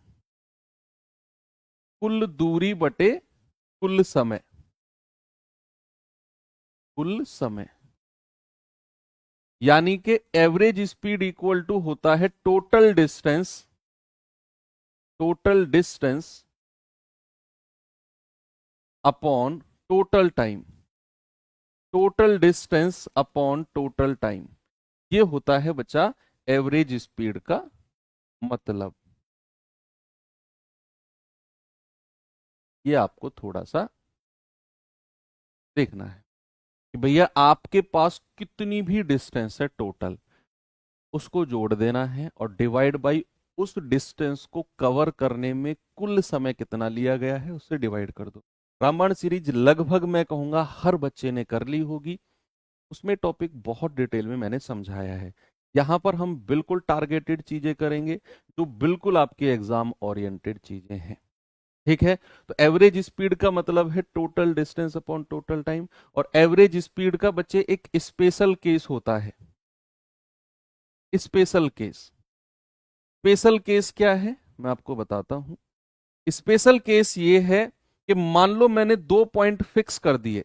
कुल दूरी बटे कुल समय, कुल समय। यानी कि एवरेज स्पीड इक्वल टू होता है total distance, total distance upon total time, total distance upon total time. ये होता है बच्चा एवरेज स्पीड का मतलब। ये आपको थोड़ा सा देखना है कि भैया आपके पास कितनी भी डिस्टेंस है टोटल, उसको जोड़ देना है और डिवाइड बाई उस डिस्टेंस को कवर करने में कुल समय कितना लिया गया है उससे डिवाइड कर दो। रामायण सीरीज लगभग मैं कहूंगा हर बच्चे ने कर ली होगी। उसमें टॉपिक बहुत डिटेल में मैंने समझाया है। यहां पर हम बिल्कुल टारगेटेड चीजें करेंगे, जो बिल्कुल आपके एग्जाम ओरिएंटेड चीजें हैं। ठीक है? तो एवरेज स्पीड का मतलब है total distance upon total time. और एवरेज स्पीड का बच्चे एक स्पेशल केस होता है। स्पेशल केस, स्पेशल केस क्या है मैं आपको बताता हूं। स्पेशल केस ये है कि मान लो मैंने 2 पॉइंट फिक्स कर दिए,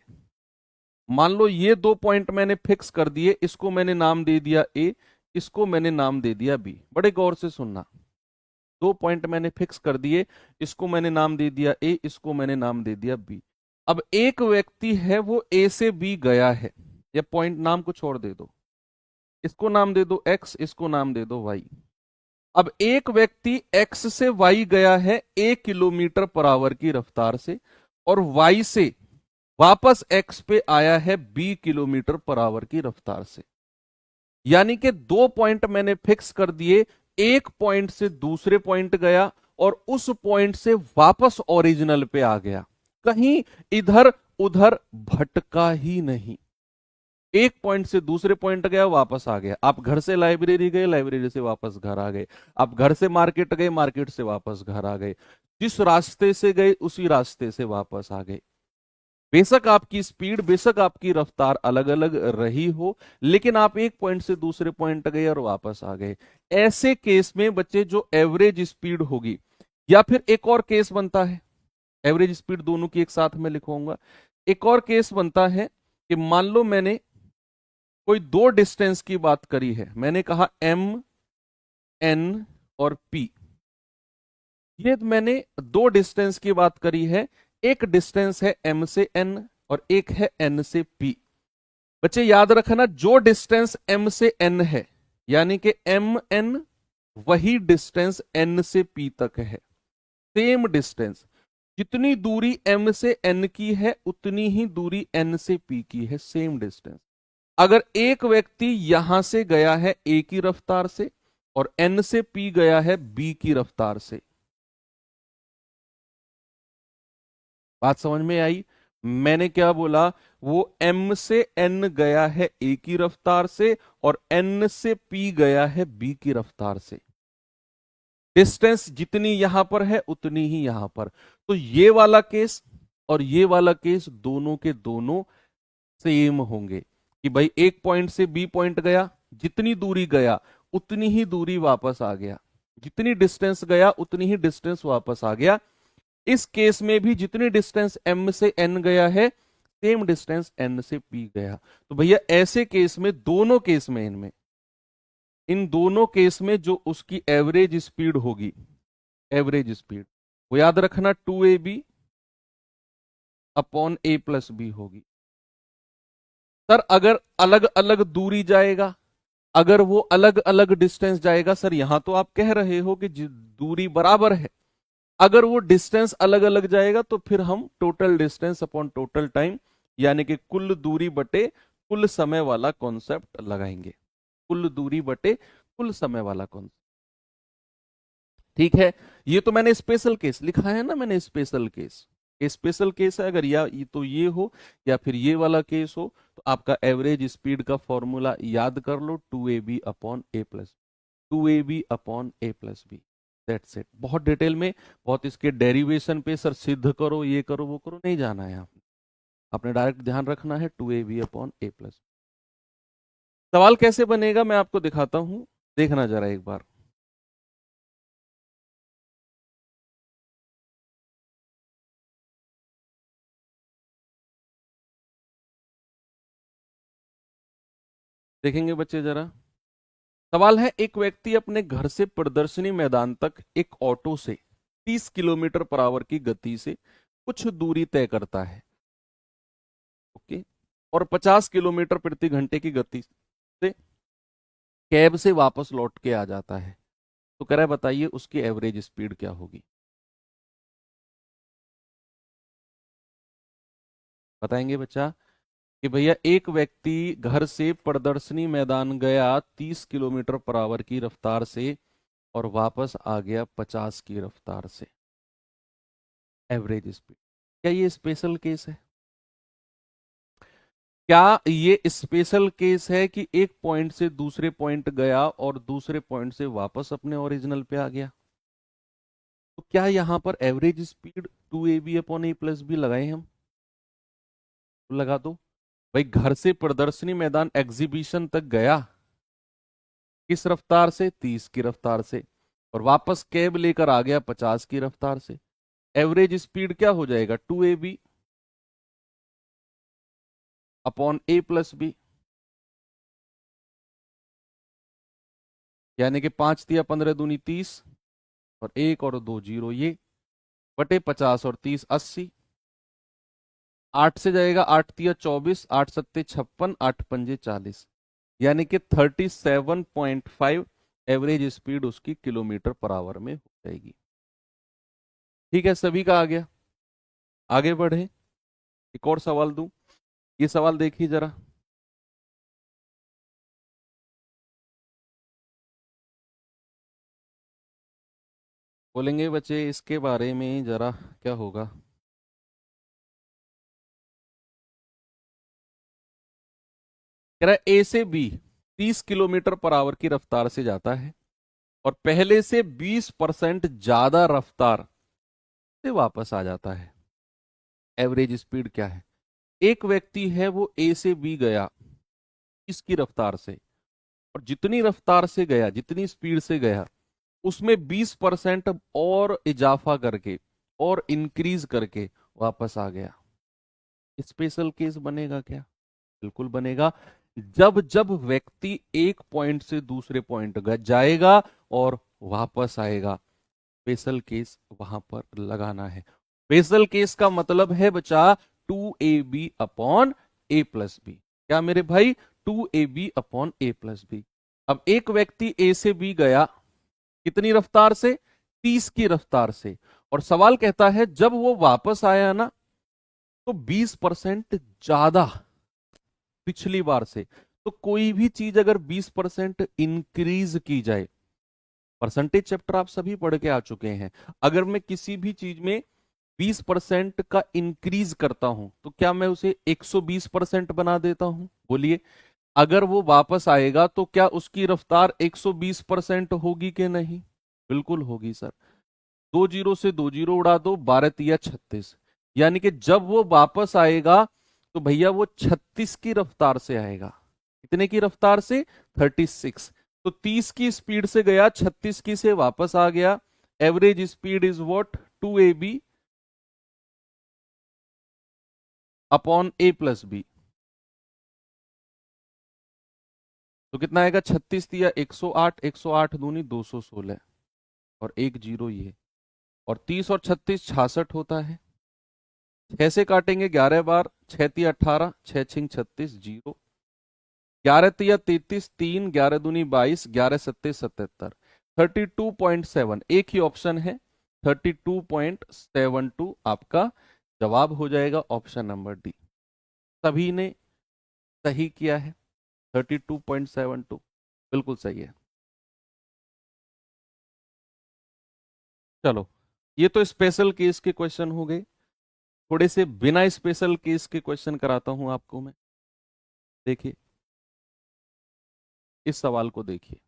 मान लो ये 2 पॉइंट मैंने फिक्स कर दिए, इसको मैंने नाम दे दिया ए, इसको मैंने नाम दे दिया बी। बड़े गौर से सुनना, 2 पॉइंट मैंने फिक्स कर दिए, इसको मैंने नाम दे दिया ए, इसको मैंने नाम दे दिया बी। अब एक व्यक्ति है वो ए से बी गया है, या पॉइंट नाम को छोड़ दे दो, इसको नाम दे दो एक्स, इसको नाम दे दो वाई। अब एक व्यक्ति एक्स से वाई गया है 1 किलोमीटर पर आवर की रफ्तार से, और वाई से वापस एक्स पे आया है 20 किलोमीटर पर आवर की रफ्तार से। यानी कि 2 पॉइंट मैंने फिक्स कर दिए, एक पॉइंट से दूसरे पॉइंट गया और उस पॉइंट से वापस ओरिजिनल पे आ गया, कहीं इधर उधर भटका ही नहीं। एक पॉइंट से दूसरे पॉइंट गया, वापस आ गया। आप घर से लाइब्रेरी गए, लाइब्रेरी से वापस घर आ गए। आप घर से मार्केट गए, मार्केट से वापस घर आ गए। जिस रास्ते से गए उसी रास्ते से वापस आ गए। बेशक आपकी स्पीड, बेशक आपकी रफ्तार अलग अलग रही हो, लेकिन आप एक पॉइंट से दूसरे पॉइंट गए और वापस आ गए। ऐसे केस में बच्चे जो एवरेज स्पीड होगी, या फिर एक और केस बनता है, एवरेज स्पीड दोनों की एक साथ में लिखवाऊंगा। एक और केस बनता है कि मान लो मैंने कोई दो डिस्टेंस की बात करी है, मैंने कहा एम, एन और पी। ये मैंने दो डिस्टेंस की बात करी है। एक डिस्टेंस है एम से एन और एक है एन से पी। बच्चे याद रखना, जो डिस्टेंस एम से एन है, यानी कि एम एन, वही डिस्टेंस एन से पी तक है। सेम डिस्टेंस, जितनी दूरी एम से एन की है उतनी ही दूरी एन से पी की है, सेम डिस्टेंस। अगर एक व्यक्ति यहां से गया है ए की रफ्तार से और एन से पी गया है बी की रफ्तार से, बात समझ में आई? मैंने क्या बोला? वो एम से एन गया है ए की रफ्तार से और एन से पी गया है बी की रफ्तार से। डिस्टेंस जितनी यहां पर है उतनी ही यहां पर। तो ये वाला केस और ये वाला केस दोनों के दोनों सेम होंगे कि भाई एक पॉइंट से बी पॉइंट गया, जितनी दूरी गया उतनी ही दूरी वापस आ गया, जितनी डिस्टेंस गया उतनी ही डिस्टेंस वापस आ गया। इस केस में भी जितनी डिस्टेंस एम से एन गया है, सेम डिस्टेंस एन से पी गया। तो भैया ऐसे केस में, दोनों केस में, इनमें, इन दोनों केस में जो उसकी एवरेज स्पीड होगी, एवरेज स्पीड, वो याद रखना 2ab upon a plus B होगी। सर अगर अलग अलग दूरी जाएगा, अगर वो अलग अलग डिस्टेंस जाएगा, सर यहां तो आप कह रहे हो कि दूरी बराबर है। अगर वो डिस्टेंस अलग अलग जाएगा तो फिर हम total distance upon total time, यानी कि कुल दूरी बटे कुल समय वाला कॉन्सेप्ट लगाएंगे। कुल दूरी बटे कुल समय वाला कॉन्सेप्ट। ठीक है, ये तो मैंने स्पेशल केस लिखा है ना, मैंने स्पेशल केस, स्पेशल केस है। अगर तो ये हो या फिर ये वाला केस हो, तो आपका एवरेज स्पीड का फॉर्मूला याद कर लो, 2ab upon a plus, 2ab upon a plus b. That's it. बहुत डिटेल में, बहुत इसके डेरिवेशन पे सर सिद्ध करो, ये करो, वो करो, नहीं जाना है आपने। आपने डायरेक्ट ध्यान रखना है 2ab अपॉन ए प्लस। सवाल कैसे बनेगा मैं आपको दिखाता हूं, देखना जरा एक बार। देखेंगे बच्चे जरा। सवाल है, एक व्यक्ति अपने घर से प्रदर्शनी मैदान तक एक ऑटो से 30 किलोमीटर पर आवर की गति से कुछ दूरी तय करता है, ओके, और 50 किलोमीटर प्रति घंटे की गति से कैब से वापस लौट के आ जाता है। तो कह रहा है बताइए उसकी एवरेज स्पीड क्या होगी। बताएंगे बच्चा कि भैया एक व्यक्ति घर से प्रदर्शनी मैदान गया 30 किलोमीटर पर आवर की रफ्तार से और वापस आ गया 50 की रफ्तार से, एवरेज स्पीड। क्या ये स्पेशल केस है? क्या ये स्पेशल केस है कि एक पॉइंट से दूसरे पॉइंट गया और दूसरे पॉइंट से वापस अपने ओरिजिनल पे आ गया? तो क्या यहां पर average speed 2ab upon a plus B लगाए हम? तो लगा दो। भाई घर से प्रदर्शनी मैदान एग्जीबिशन तक गया किस रफ्तार से? 30 की रफ्तार से, और वापस कैब लेकर आ गया 50 की रफ्तार से। एवरेज स्पीड क्या हो जाएगा? 2ab upon a plus B, यानी कि 5 तिया 15 दूनी 30, और एक और दो जीरो, ये बटे 50 और 30 80। 8 से जाएगा, 8 तिया 24, 8 सत्ते 56, 8 पंजे 40, यानी कि 37.5 एवरेज स्पीड उसकी किलोमीटर पर आवर में हो जाएगी। ठीक है, सभी का आ गया। आगे बढ़े, एक और सवाल दूं। ये सवाल देखिए जरा। बोलेंगे बच्चे इसके बारे में जरा, क्या होगा? कह रहा है ए से बी 30 किलोमीटर पर आवर की रफ्तार से जाता है और पहले से 20% ज्यादा रफ्तार से वापस आ जाता है। एवरेज स्पीड क्या है? एक व्यक्ति है वो ए से बी गया इसकी रफ्तार से, और जितनी रफ्तार से गया, जितनी स्पीड से गया, उसमें 20% और इजाफा करके और इंक्रीज करके वापस आ गया। स्पेशल केस बनेगा क्या? बिल्कुल बनेगा। जब जब व्यक्ति एक पॉइंट से दूसरे पॉइंट जाएगा और वापस आएगा, स्पेशल केस वहां पर लगाना है। स्पेशल केस का मतलब है बचा 2ab upon a plus b. क्या मेरे भाई? 2ab upon a plus B. अब एक व्यक्ति ए से बी गया कितनी रफ्तार से? 30 की रफ्तार से, और सवाल कहता है जब वो वापस आया ना तो 20% ज्यादा पिछली बार से। तो कोई भी चीज अगर 20% इंक्रीज की जाए, परसेंटेज चैप्टर आप सभी पढ़ के आ चुके हैं, अगर मैं किसी भी चीज में 20% का इंक्रीज करता हूं तो क्या मैं उसे 120% बना देता हूं? बोलिए, अगर वो वापस आएगा तो क्या उसकी रफ्तार 120% होगी कि नहीं? बिल्कुल होगी सर। 2 जीरो से 2 जीरो उड़ा दो, 12 तिया 36, यानी कि जब वो वापस आएगा तो भैया वो 36 की रफ्तार से आएगा। कितने की रफ्तार से? 36। तो 30 की स्पीड से गया, 36 की से वापस आ गया। Average speed is what? 2ab upon a plus b. तो कितना आएगा? 36 तिया 108, 108 दूनी 216, और 1 जीरो ये, और 30 और 36 66 होता है। 6 से काटेंगे 11 बार, 6 तिया 18, 6 छिंग 36, जीरो। 11 तिया 33, 3, 11 दूनी 22, 11 सत्ते 77, 32.7। एक ही ऑप्शन है, 32.72 आपका जवाब हो जाएगा, ऑप्शन नंबर डी। सभी ने सही किया है, 32.72 बिल्कुल सही है। चलो, ये तो स्पेशल केस के क्वेश्चन हो गए। थोड़े से बिना स्पेशल केस के क्वेश्चन कराता हूं आपको मैं। देखिए, इस सवाल को देखिए।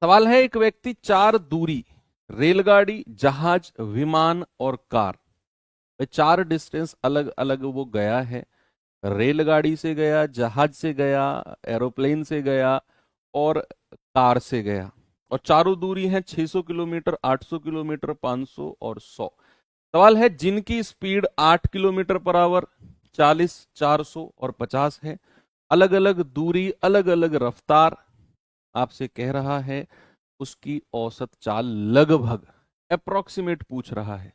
सवाल है, एक व्यक्ति 4 दूरी रेलगाड़ी, जहाज, विमान और कार, 4 डिस्टेंस अलग अलग वो गया है। रेलगाड़ी से गया, जहाज से गया, एरोप्लेन से गया और कार से गया, और चारों दूरी है 600 किलोमीटर, 800 किलोमीटर, 500 और 100। सवाल है, जिनकी स्पीड 8 किलोमीटर पर आवर, 40, 400 और 50 है। अलग अलग दूरी, अलग अलग रफ्तार, आपसे कह रहा है उसकी औसत चाल लगभग, अप्रोक्सीमेट पूछ रहा है।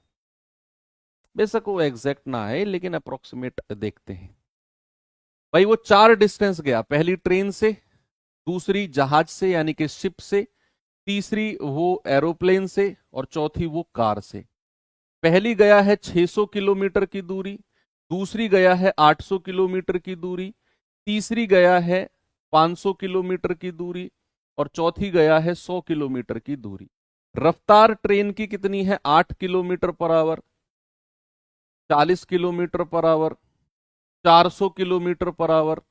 बेशक वो एग्जैक्ट ना है, लेकिन अप्रोक्सीमेट देखते हैं। भाई वो 4 डिस्टेंस गया, पहली ट्रेन से, दूसरी जहाज से यानी कि शिप से, तीसरी वो एरोप्लेन से, और चौथी वो कार से। पहली गया है 600 किलोमीटर की दूरी, दूसरी गया है 800 किलोमीटर की दूरी, तीसरी गया है 500 किलोमीटर की दूरी, और चौथी गया है 100 किलोमीटर की दूरी। रफ्तार ट्रेन की कितनी है? 8 kilometre per hour, 40 kilometre per hour, 400 kilometre per hour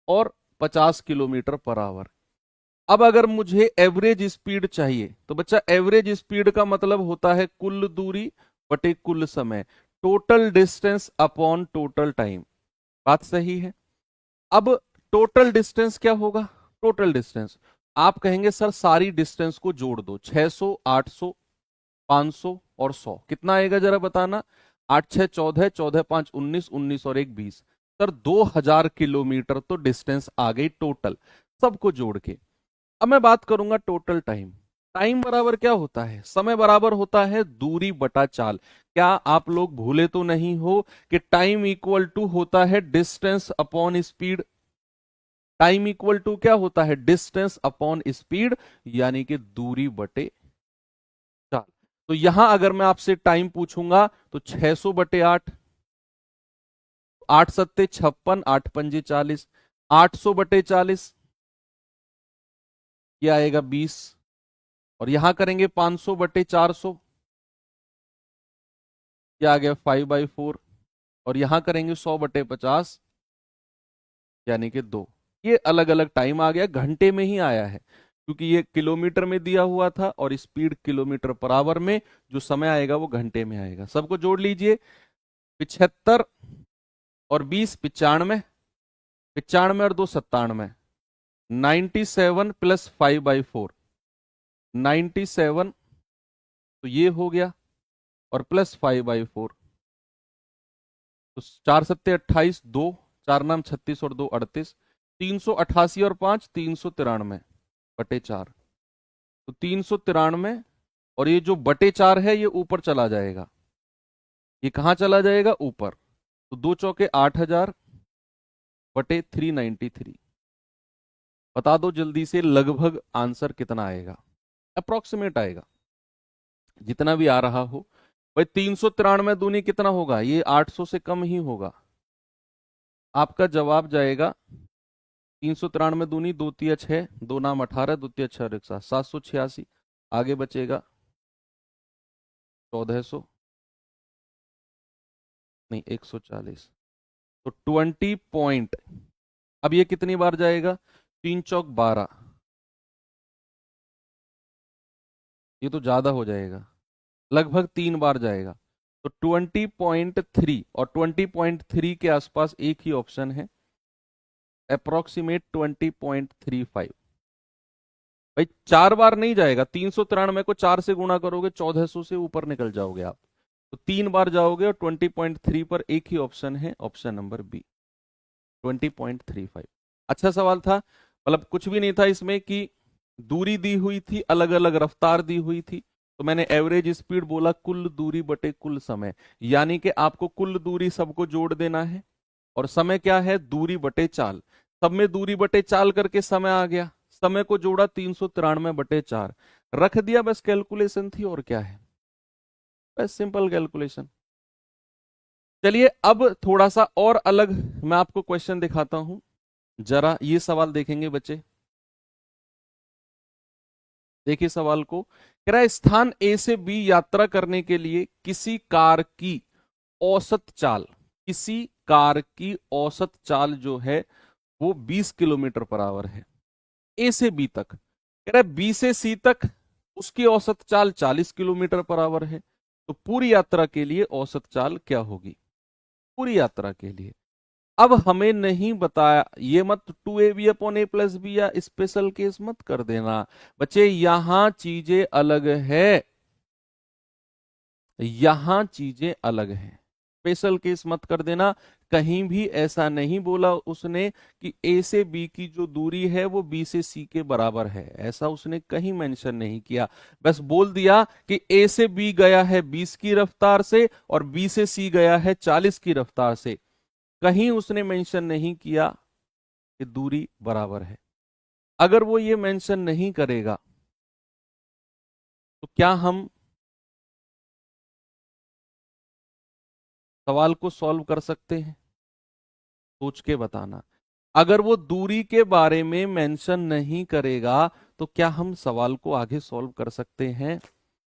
और 50 किलोमीटर पर आवर। अब अगर मुझे एवरेज स्पीड चाहिए तो बच्चा, एवरेज स्पीड का मतलब होता है कुल दूरी बटे कुल समय, total distance upon total time. बात सही है। अब टोटल डिस्टेंस क्या होगा? टोटल डिस्टेंस, आप कहेंगे सर सारी डिस्टेंस को जोड़ दो, 600, 800, 500 और 100, कितना आएगा जरा बताना। 8 6 14, 14 5 19, 19 और 1 20। सर 2000 किलोमीटर तो डिस्टेंस आ गई टोटल, सबको जोड़ के। अब मैं बात करूंगा टोटल टाइम। टाइम बराबर क्या होता है? समय बराबर होता है दूरी बटा चाल। क्या आप लोग भूले तो नहीं हो कि टाइम इक्वल टू होता है distance upon speed? Time equal to क्या होता है? डिस्टेंस अपॉन स्पीड, यानी कि दूरी बटे चाल। तो यहां अगर मैं आपसे टाइम पूछूंगा तो 600/8, 8 सत्ते 56, 8 पंजे 40, 800/40 ये आएगा 20, और यहां करेंगे 500/400, ये आ गया 5/4, और यहां करेंगे 100/50 यानी कि 2। ये अलग अलग टाइम आ गया, घंटे में ही आया है क्योंकि ये किलोमीटर में दिया हुआ था और स्पीड किलोमीटर पर आवर में, जो समय आएगा वो घंटे में आएगा। सबको जोड़ लीजिए, 75 और 20 95, 95 और 2 97, 97 प्लस 5/4 97, तो ये हो गया, और प्लस 5/4, तो 4 सत्ते 28, 2 4 नाम 36 और 2 38, 388 और 5 393/4, तो 393, और ये जो बटे 4 है ये ऊपर चला जाएगा। ये कहां चला जाएगा? ऊपर। तो 2 चौके 8000/393। बता दो जल्दी से लगभग आंसर कितना आएगा, अप्रोक्सीमेट आएगा, जितना भी आ रहा हो। भाई 393 दूनी कितना होगा? ये 800 से कम ही होगा। आपका जवाब जाएगा 393 दूनी 2 तिया 6, 2 नाम 18, 2 तिया 6 रिक्शा 786। आगे बचेगा 1400, नहीं 140, तो 20 पॉइंट। अब ये कितनी बार जाएगा? 3 चौक 12, ये तो ज्यादा हो जाएगा, लगभग 3 बार जाएगा। तो 20.3 और 20.3 के आसपास एक ही ऑप्शन है, अप्रोक्सीमेट 20.35। भाई 4 बार नहीं जाएगा, 393 को 4 से गुणा करोगे 1400 से ऊपर निकल जाओगे आप, तो 3 बार जाओगे, और 20.3 पर एक ही ऑप्शन है, ऑप्शन नंबर बी 20.35। अच्छा सवाल था, मतलब कुछ भी नहीं था इसमें कि दूरी दी हुई थी, अलग अलग रफ्तार दी हुई थी, तो मैंने एवरेज स्पीड बोला कुल दूरी बटे कुल समय, यानी कि आपको कुल दूरी सबको जोड़ देना है, और समय क्या है? दूरी बटे चाल। सब में दूरी बटे चाल करके समय आ गया, समय को जोड़ा 393/4, रख दिया, बस कैलकुलेशन थी और क्या है, बस सिंपल कैलकुलेशन। चलिए अब थोड़ा सा और अलग मैं आपको क्वेश्चन दिखाता हूं, जरा ये सवाल देखेंगे बच्चे। देखिए सवाल को, कह रहा है स्थान ए से बी यात्रा करने के लिए किसी कार की औसत चाल, किसी कार की औसत चाल जो है वो 20 किलोमीटर पर आवर है, ए से बी तक। कह रहा है बी से सी तक उसकी औसत चाल 40 किलोमीटर पर आवर है, तो पूरी यात्रा के लिए औसत चाल क्या होगी? पूरी यात्रा के लिए। अब हमें नहीं बताया, ये मत 2ab/a+b या स्पेशल केस मत कर देना बच्चे, यहां चीजें अलग है, यहां चीजें अलग हैं, स्पेशल केस मत कर देना। कहीं भी ऐसा नहीं बोला उसने कि ए से बी की जो दूरी है वो बी से सी के बराबर है, ऐसा उसने कहीं मेंशन नहीं किया। बस बोल दिया कि ए से बी गया है 20 की रफ्तार से और बी से सी गया है 40 की रफ्तार से, कहीं उसने मेंशन नहीं किया कि दूरी बराबर है। अगर वो ये मेंशन नहीं करेगा तो क्या हम सवाल को सॉल्व कर सकते हैं? सोच के बताना। अगर वो दूरी के बारे में मेंशन नहीं करेगा तो क्या हम सवाल को आगे सॉल्व कर सकते हैं?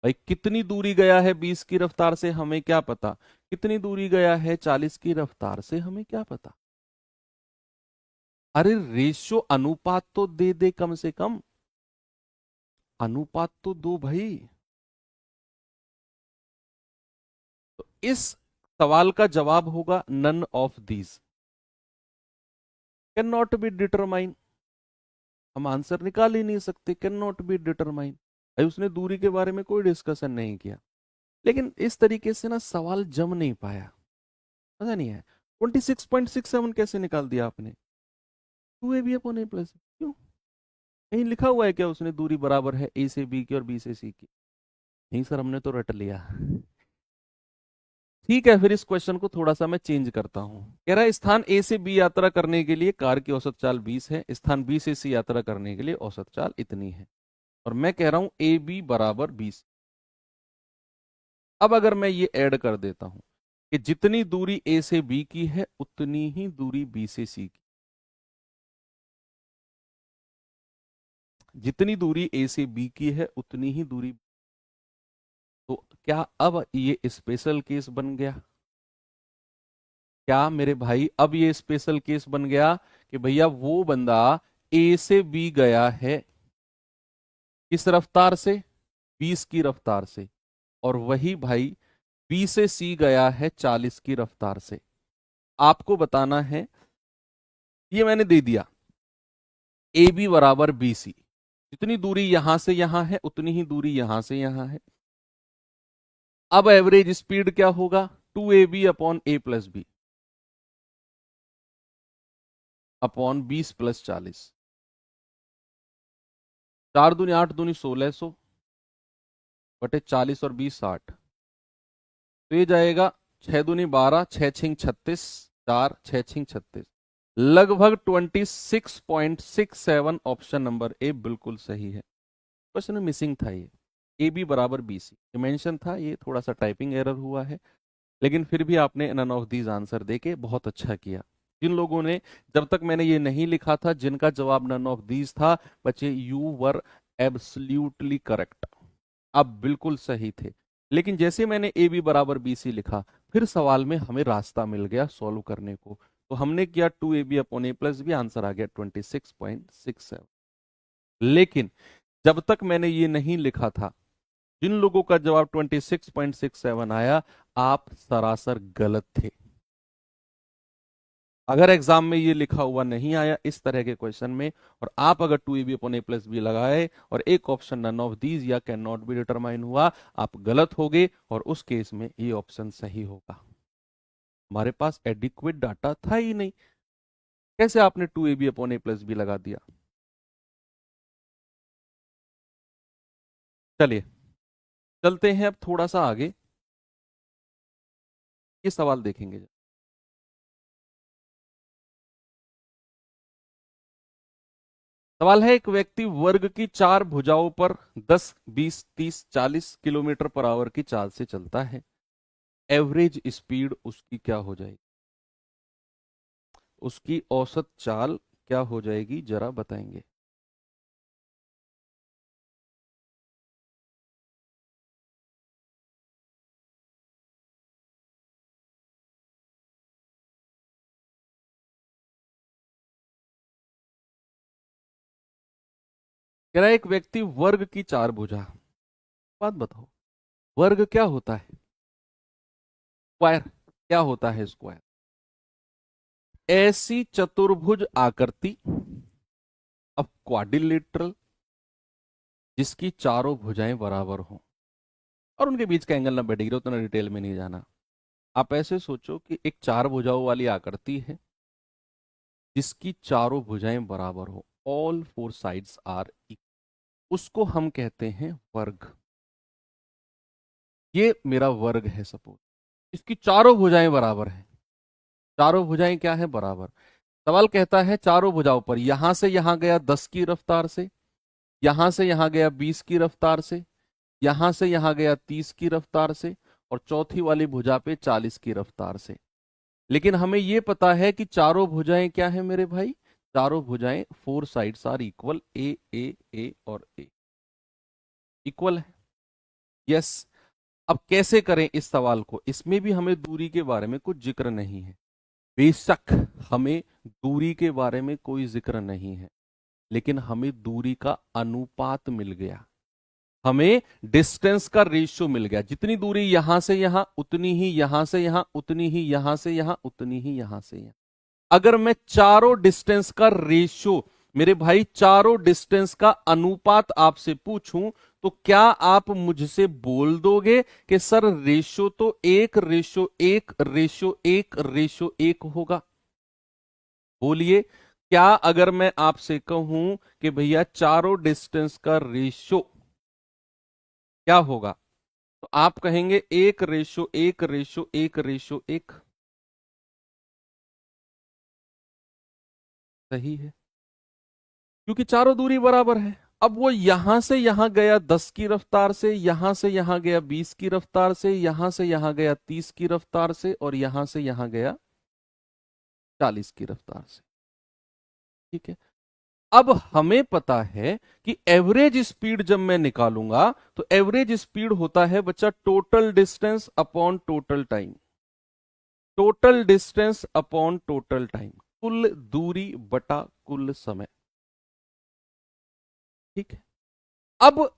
भाई कितनी दूरी गया है 20 की रफ्तार से हमें क्या पता, कितनी दूरी गया है 40 की रफ्तार से हमें क्या पता। अरे रेशियो अनुपात तो दे दे, कम से कम अनुपात तो दो भाई। तो इस सवाल का जवाब होगा none of these cannot be determine. हम आंसर निकाल ही नहीं सकते, कैन नॉट बी डिटरमाइन। भाई उसने दूरी के बारे में कोई डिस्कशन नहीं किया, लेकिन इस तरीके से ना सवाल जम नहीं पाया, पता नहीं है। 26.67 कैसे निकाल दिया आपने? 2ab/a+, क्यों? कहीं लिखा हुआ है क्या उसने दूरी बराबर है ए से बी की और बी से सी की? नहीं सर, हमने तो रट लिया। ठीक है, फिर इस क्वेश्चन को थोड़ा सा मैं चेंज करता हूं। कह रहा है स्थान ए से बी यात्रा करने के लिए कार की औसत चाल 20 है, स्थान बी से सी यात्रा करने के लिए औसत चाल इतनी है, और मैं कह रहा हूं ए बी बराबर 20। अब अगर मैं ये ऐड कर देता हूं कि जितनी दूरी ए से बी की है उतनी ही दूरी बी से सी की, जितनी दूरी ए से बी की है उतनी ही दूरी, तो क्या अब ये स्पेशल केस बन गया? क्या मेरे भाई, अब ये स्पेशल केस बन गया कि भैया वो बंदा ए से बी गया है किस रफ्तार से, 20 की रफ्तार से, और वही भाई बी से सी गया है 40 की रफ्तार से। आपको बताना है, ये मैंने दे दिया, ए बी बराबर बी सी, जितनी दूरी यहां से यहां है उतनी ही दूरी यहां से यहां है। अब एवरेज स्पीड क्या होगा, 2ab upon a plus B upon 20 + 40, 4 दूनी 8 दूनी 1600 बटे 40 और 20 60, तो ये जाएगा 6 दूनी 12, 6 छिंग 36, 4 6 छिंग 36, लगभग 26.67। ऑप्शन नंबर ए बिल्कुल सही है। क्वेश्चन में मिसिंग था ये, ए बी बराबर बी सी मेंशन था, ये थोड़ा सा टाइपिंग एरर हुआ है, लेकिन फिर भी आपने नन ऑफ दीज आंसर देके बहुत अच्छा किया। जिन लोगों ने, जब तक मैंने ये नहीं लिखा था, जिनका जवाब नन ऑफ दीज था, बच्चे यू वर एब्सोल्युटली करेक्ट, आप बिल्कुल सही थे। लेकिन जैसे मैंने ए बी बराबर बी सी लिखा, फिर सवाल में हमें रास्ता मिल गया सॉल्व करने को, तो हमने किया 2ab upon a plus B, answer आ गया 26.67। लेकिन जब तक मैंने ये नहीं लिखा था, जिन लोगों का जवाब 26.67 आया, आप सरासर गलत थे। अगर एग्जाम में ये लिखा हुआ नहीं आया इस तरह के क्वेश्चन में, और आप अगर 2ab upon a plus B लगाए और एक ऑप्शन नन ऑफ दीज या कैन नॉट बी डिटरमाइन हुआ, आप गलत हो गए, और उस केस में ये ऑप्शन सही होगा। हमारे पास एडिक्वेट डाटा था ही नहीं, कैसे आपने 2ab upon a plus B लगा दिया। चलिए चलते हैं अब थोड़ा सा आगे, ये सवाल देखेंगे। सवाल है, एक व्यक्ति वर्ग की 4 भुजाओं पर 10, 20, 30, 40 किलोमीटर पर आवर की चाल से चलता है। एवरेज स्पीड उसकी क्या हो जाएगी, उसकी औसत चाल क्या हो जाएगी, जरा बताएंगे। कह रहा है, एक व्यक्ति वर्ग की 4 भुजा, बात बताओ, वर्ग क्या होता है, स्क्वायर क्या होता है, स्क्वायर ऐसी चतुर्भुज आकृति, अब क्वाड्रिलेटरल, जिसकी चारों भुजाएं बराबर हों और उनके बीच का एंगल 90 डिग्री, उतना डिटेल में नहीं जाना। आप ऐसे सोचो कि एक 4 भुजाओं वाली आकृति है जिसकी चारों भुजाएं बराबर हो, ऑल 4 साइड्स आर इक्वल, उसको हम कहते हैं वर्ग। ये मेरा वर्ग है सपोज, इसकी चारों भुजाएं बराबर हैं। चारों भुजाएं क्या है, बराबर। सवाल कहता है चारों भुजाओं पर, यहां से यहां गया 10 की रफ्तार से, यहां से यहां गया 20 की रफ्तार से, यहां से यहां गया 30 की रफ्तार से, और चौथी वाली भुजा पे 40 की रफ्तार से। लेकिन हमें यह पता है कि चारों भुजाएं क्या है मेरे भाई, चारों भुजाएं 4 साइड्स आर इक्वल, ए और ए इक्वल है। यस। अब कैसे करें इस सवाल को, इसमें भी हमें दूरी के बारे में कुछ जिक्र नहीं है, बेशक हमें दूरी के बारे में कोई जिक्र नहीं है, लेकिन हमें दूरी का अनुपात मिल गया, हमें डिस्टेंस का रेशियो मिल गया। जितनी दूरी यहां से यहां, उतनी ही यहां से यहां, उतनी ही यहां से यहां, उतनी ही यहां से यहां। अगर मैं चारों डिस्टेंस का रेशियो, मेरे भाई चारों डिस्टेंस का अनुपात आपसे पूछूं, तो क्या आप मुझसे बोल दोगे कि सर रेशियो तो 1:1:1:1 होगा? बोलिए, क्या अगर मैं आपसे कहूं कि भैया चारों डिस्टेंस का रेशियो क्या होगा, तो आप कहेंगे 1:1:1:1? सही है, क्योंकि चारों दूरी बराबर है। अब वो यहां से यहां गया 10 की रफ्तार से, यहां से यहां गया 20 की रफ्तार से, यहां से यहां गया 30 की रफ्तार से, और यहां से यहां गया 40 की रफ्तार से। ठीक है, अब हमें पता है कि एवरेज स्पीड जब मैं निकालूंगा, तो एवरेज स्पीड होता है बच्चा total distance upon total time. Total distance upon total time, कुल दूरी बटा कुल समय। ठीक है, अब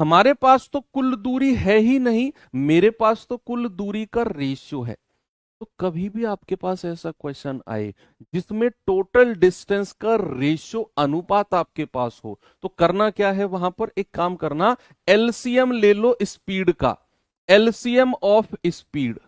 हमारे पास तो कुल दूरी है ही नहीं, मेरे पास तो कुल दूरी का रेशियो है। तो कभी भी आपके पास ऐसा क्वेश्चन आए जिसमें टोटल डिस्टेंस का रेशियो अनुपात आपके पास हो, तो करना क्या है, वहां पर एक काम करना, एलसीएम ले लो स्पीड का, एलसीएम ऑफ स्पीड।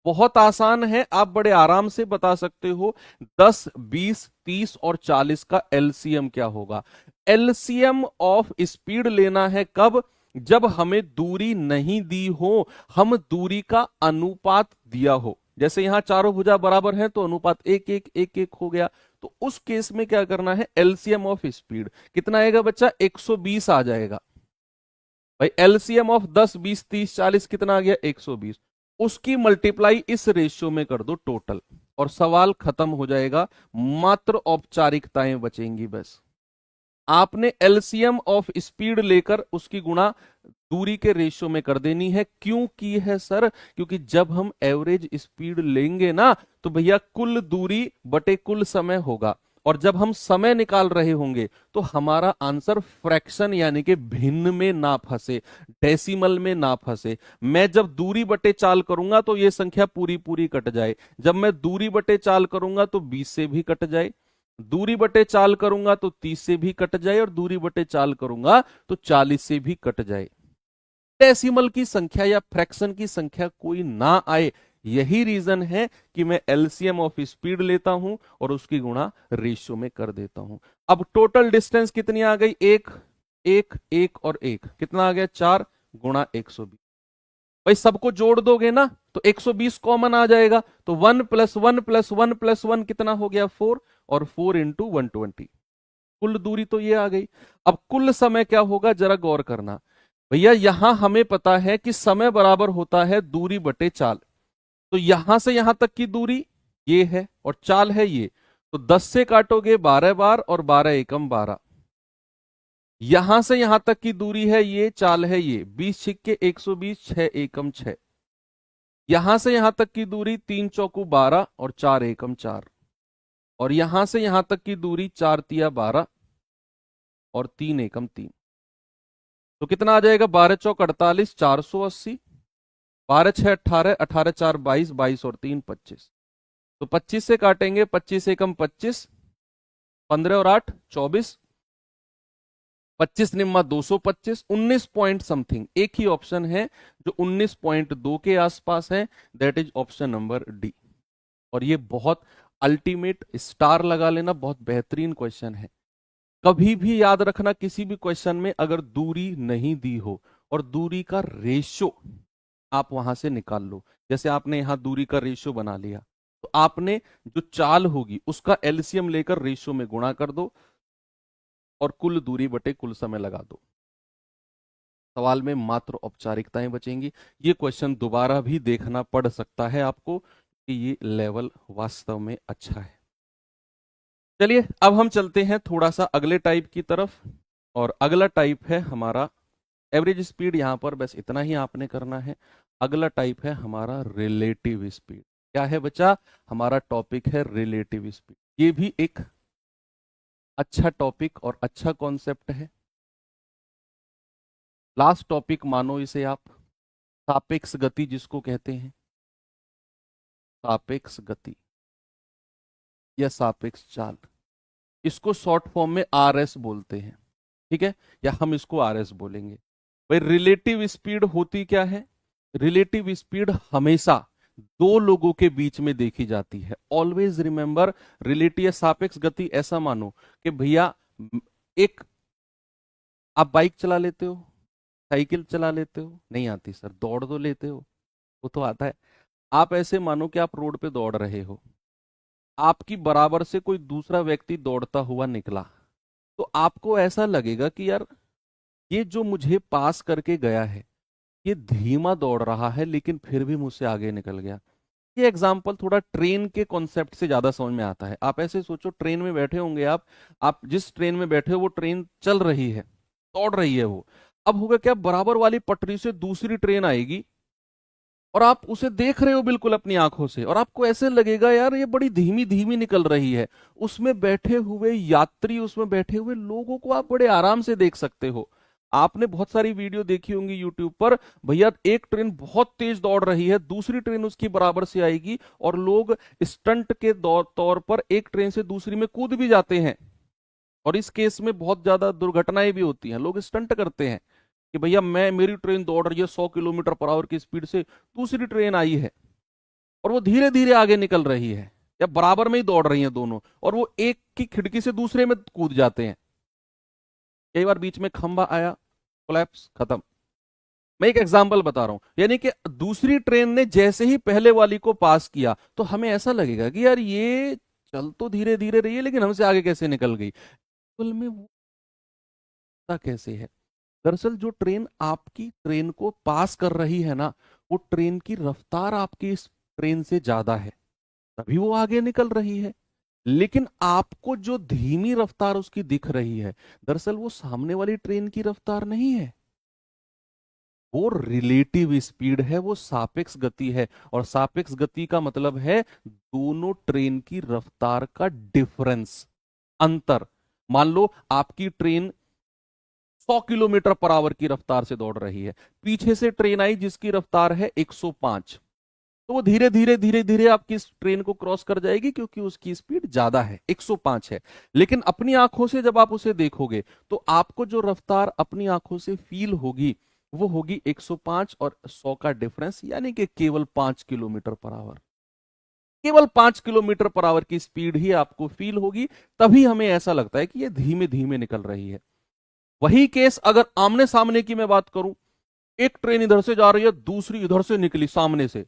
बहुत आसान है, आप बड़े आराम से बता सकते हो। 10, 20, 30 और 40 का एलसीएम क्या होगा? एलसीएम ऑफ स्पीड लेना है कब? जब हमें दूरी नहीं दी हो, हम दूरी का अनुपात दिया हो। जैसे यहां चारों भुजा बराबर है तो अनुपात 1 1 1 1 हो गया। तो उस केस में क्या करना है, एलसीएम ऑफ स्पीड कितना आएगा बच्चा? 120 आ जाएगा। भाई एलसीएम ऑफ 10, 20, 30, 40 कितना आ गया? 120। उसकी मल्टीप्लाई इस रेशियो में कर दो टोटल, और सवाल खत्म हो जाएगा। मात्र औपचारिकताएं बचेंगी बस। आपने एलसीएम ऑफ स्पीड लेकर उसकी गुणा दूरी के रेशियो में कर देनी है। क्यों की है सर? क्योंकि जब हम एवरेज स्पीड लेंगे ना, तो भैया कुल दूरी बटे कुल समय होगा, और जब हम समय निकाल रहे होंगे तो हमारा आंसर फ्रैक्शन यानी कि भिन्न में ना फंसे, डेसिमल में ना फंसे। मैं जब दूरी बटे चाल करूंगा तो ये संख्या पूरी पूरी कट जाए, जब मैं दूरी बटे चाल करूंगा तो 20 से भी कट जाए, दूरी बटे चाल करूंगा तो 30 से भी कट जाए, और दूरी बटे चाल करूंगा तो 40 से भी कट जाए। डेसिमल की संख्या या फ्रैक्शन की संख्या कोई ना आए, यही रीजन है कि मैं एलसीएम ऑफ स्पीड लेता हूं और उसकी गुणा रेशियो में कर देता हूं। अब टोटल डिस्टेंस कितनी आ गई? 1 1 1 और 1 कितना आ गया? 4 गुणा 120। भाई सबको जोड़ दोगे ना तो 120 कॉमन आ जाएगा, तो 1 + 1 + 1 + 1 कितना हो गया? 4, और 4 × 120। कुल दूरी तो ये आ गई। अब कुल समय क्या होगा, जरा गौर करना भैया। यहां हमें पता है कि समय बराबर होता है दूरी बटे चाल, तो यहां से यहां तक की दूरी ये है और चाल है ये, तो 10 से काटोगे 12 बार और 12 एकम 12। यहां से यहां तक की दूरी है ये, चाल है ये, 20 छिक्के 120, 6 एकम 6। यहां से यहां तक की दूरी 3 चौकू 12 और 4 एकम 4, और यहां से यहां तक की दूरी 4 तिया 12 और 3 एकम 3। तो कितना आ जाएगा? 12 चौक 48, 480, 12 6 18, 18 4 22, 22 और 3 25। तो 25 से काटेंगे, 25 एकम 25, 15 और 8 24, 25 निम्मा 225, 19 पॉइंट समथिंग। एक ही ऑप्शन है जो 19.2 के आसपास है, that is option number D. और ये बहुत अल्टीमेट, स्टार लगा लेना, बहुत बेहतरीन क्वेश्चन है। कभी भी याद रखना, किसी भी क्वेश्चन में अगर दूरी नहीं दी हो और दूरी का रेशियो आप वहां से निकाल लो, जैसे आपने यहां दूरी का रेशियो बना लिया, तो आपने जो चाल होगी उसका एलसीएम लेकर रेशियो में गुणा कर दो और कुल दूरी बटे कुल समय लगा दो। सवाल में मात्र औपचारिकताएं बचेंगी। ये क्वेश्चन दोबारा भी देखना पड़ सकता है आपको कि ये लेवल वास्तव में अच्छा है। चलिए अब हम चलते हैं थोड़ा सा अगले टाइप की तरफ, और अगला टाइप है हमारा एवरेज स्पीड। यहां पर बस इतना ही आपने करना है। अगला टाइप है हमारा रिलेटिव स्पीड। क्या है बच्चा? हमारा टॉपिक है रिलेटिव स्पीड। ये भी एक अच्छा टॉपिक और अच्छा कॉन्सेप्ट है। लास्ट टॉपिक मानो इसे आप, सापेक्ष गति जिसको कहते हैं, सापेक्ष गति या सापेक्ष चाल, इसको शॉर्ट फॉर्म में आरएस बोलते हैं। ठीक है, या हम इसको आरएस बोलेंगे। भाई रिलेटिव स्पीड होती क्या है? रिलेटिव स्पीड हमेशा दो लोगों के बीच में देखी जाती है। ऑलवेज रिमेंबर, रिलेटिव या सापेक्ष गति ऐसा मानो कि भैया एक, आप बाइक चला लेते हो, साइकिल चला लेते हो, नहीं आती सर, दौड़ तो लेते हो, वो तो आता है। आप ऐसे मानो कि आप रोड पे दौड़ रहे हो, आपकी बराबर से कोई दूसरा व्यक्ति दौड़ता हुआ निकला, तो आपको ऐसा लगेगा कि यार ये जो मुझे पास करके गया है ये धीमा दौड़ रहा है लेकिन फिर भी मुझसे आगे निकल गया। ये एग्जाम्पल थोड़ा ट्रेन के कॉन्सेप्ट से ज्यादा समझ में आता है। आप ऐसे सोचो, ट्रेन में बैठे होंगे आप जिस ट्रेन में बैठे हो वो ट्रेन चल रही है, दौड़ रही है वो। अब होगा क्या, बराबर वाली पटरी से दूसरी ट्रेन आएगी, और आप उसे देख रहे हो बिल्कुल अपनी आंखों से, और आपको ऐसे लगेगा यार ये बड़ी धीमी धीमी निकल रही है। उसमें बैठे हुए यात्री, उसमें बैठे हुए लोगों को आप बड़े आराम से देख सकते हो। आपने बहुत सारी वीडियो देखी होंगी यूट्यूब पर, भैया एक ट्रेन बहुत तेज दौड़ रही है, दूसरी ट्रेन उसकी बराबर से आएगी, और लोग स्टंट के तौर पर एक ट्रेन से दूसरी में कूद भी जाते हैं। और इस केस में बहुत ज्यादा दुर्घटनाएं भी होती हैं, लोग स्टंट करते हैं कि भैया मेरी ट्रेन दौड़ रही है 100 किलोमीटर पर आवर की स्पीड से, दूसरी ट्रेन आई है और वो धीरे धीरे आगे निकल रही है, या बराबर में ही दौड़ रही हैं दोनों, और वो एक की खिड़की से दूसरे में कूद जाते हैं। कई बार बीच में खंबा आया, कोलैप्स, खत्म। मैं एक एग्जांपल बता रहा हूं, यानी कि दूसरी ट्रेन ने जैसे ही पहले वाली को पास किया तो हमें ऐसा लगेगा कि यार ये चल तो धीरे धीरे रही है लेकिन हमसे आगे कैसे निकल गई। असल में वो कैसे है? दरअसल जो ट्रेन आपकी ट्रेन को पास कर रही है ना, वो ट्रेन की रफ्तार आपकी इस ट्रेन से ज्यादा है, तभी वो आगे निकल रही है। लेकिन आपको जो धीमी रफ्तार उसकी दिख रही है, दरअसल वो सामने वाली ट्रेन की रफ्तार नहीं है, वो रिलेटिव स्पीड है, वो सापेक्ष गति है। और सापेक्ष गति का मतलब है दोनों ट्रेन की रफ्तार का डिफरेंस, अंतर। मान लो आपकी ट्रेन 100 किलोमीटर पर आवर की रफ्तार से दौड़ रही है, पीछे से ट्रेन आई जिसकी रफ्तार है 105, तो वो धीरे धीरे धीरे धीरे आपकी इस ट्रेन को क्रॉस कर जाएगी क्योंकि उसकी स्पीड ज्यादा है, 105 है। लेकिन अपनी आंखों से जब आप उसे देखोगे तो आपको जो रफ्तार अपनी आंखों से फील होगी वो होगी 105 और 100 का डिफरेंस, यानी कि केवल 5 किलोमीटर पर आवर। केवल 5 किलोमीटर पर आवर की स्पीड ही आपको फील होगी, तभी हमें ऐसा लगता है कि ये धीमे धीमे निकल रही है। वही केस अगर आमने सामने की मैं बात करूं, एक ट्रेन इधर से जा रही है, दूसरी इधर से निकली सामने से,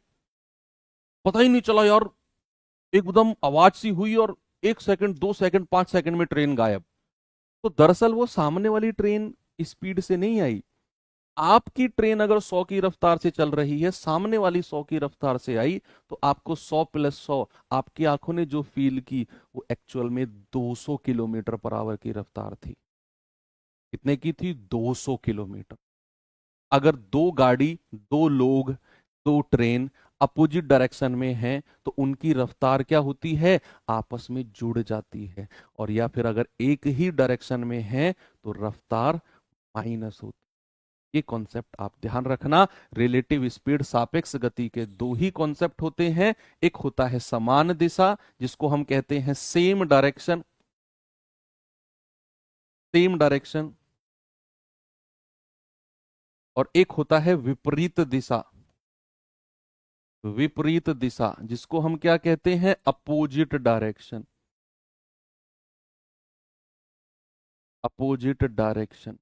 पता ही नहीं चला यार, एकदम आवाज सी हुई और 1 सेकंड, 2 सेकंड, 5 सेकंड में ट्रेन गायब। तो दरअसल वो सामने वाली ट्रेन स्पीड से नहीं आई। आपकी ट्रेन अगर 100 की रफ्तार से चल रही है, सामने वाली 100 की रफ्तार से आई, तो आपको 100 प्लस 100 आपकी आंखों ने जो फील की वो एक्चुअल में 200 किलोमीटर पर आवर की रफ्तार थी। कितने की थी? 200 किलोमीटर। अगर दो गाड़ी, दो लोग, दो ट्रेन अपोजिट डायरेक्शन में हैं तो उनकी रफ्तार क्या होती है? आपस में जुड़ जाती है। और या फिर अगर एक ही डायरेक्शन में है तो रफ्तार माइनस होती है। ये कॉन्सेप्ट आप ध्यान रखना। रिलेटिव स्पीड, सापेक्ष गति के दो ही कॉन्सेप्ट होते हैं। एक होता है समान दिशा जिसको हम कहते हैं सेम डायरेक्शन, सेम डायरेक्शन, और एक होता है विपरीत दिशा, विपरीत दिशा जिसको हम क्या कहते हैं? Opposite direction, opposite direction.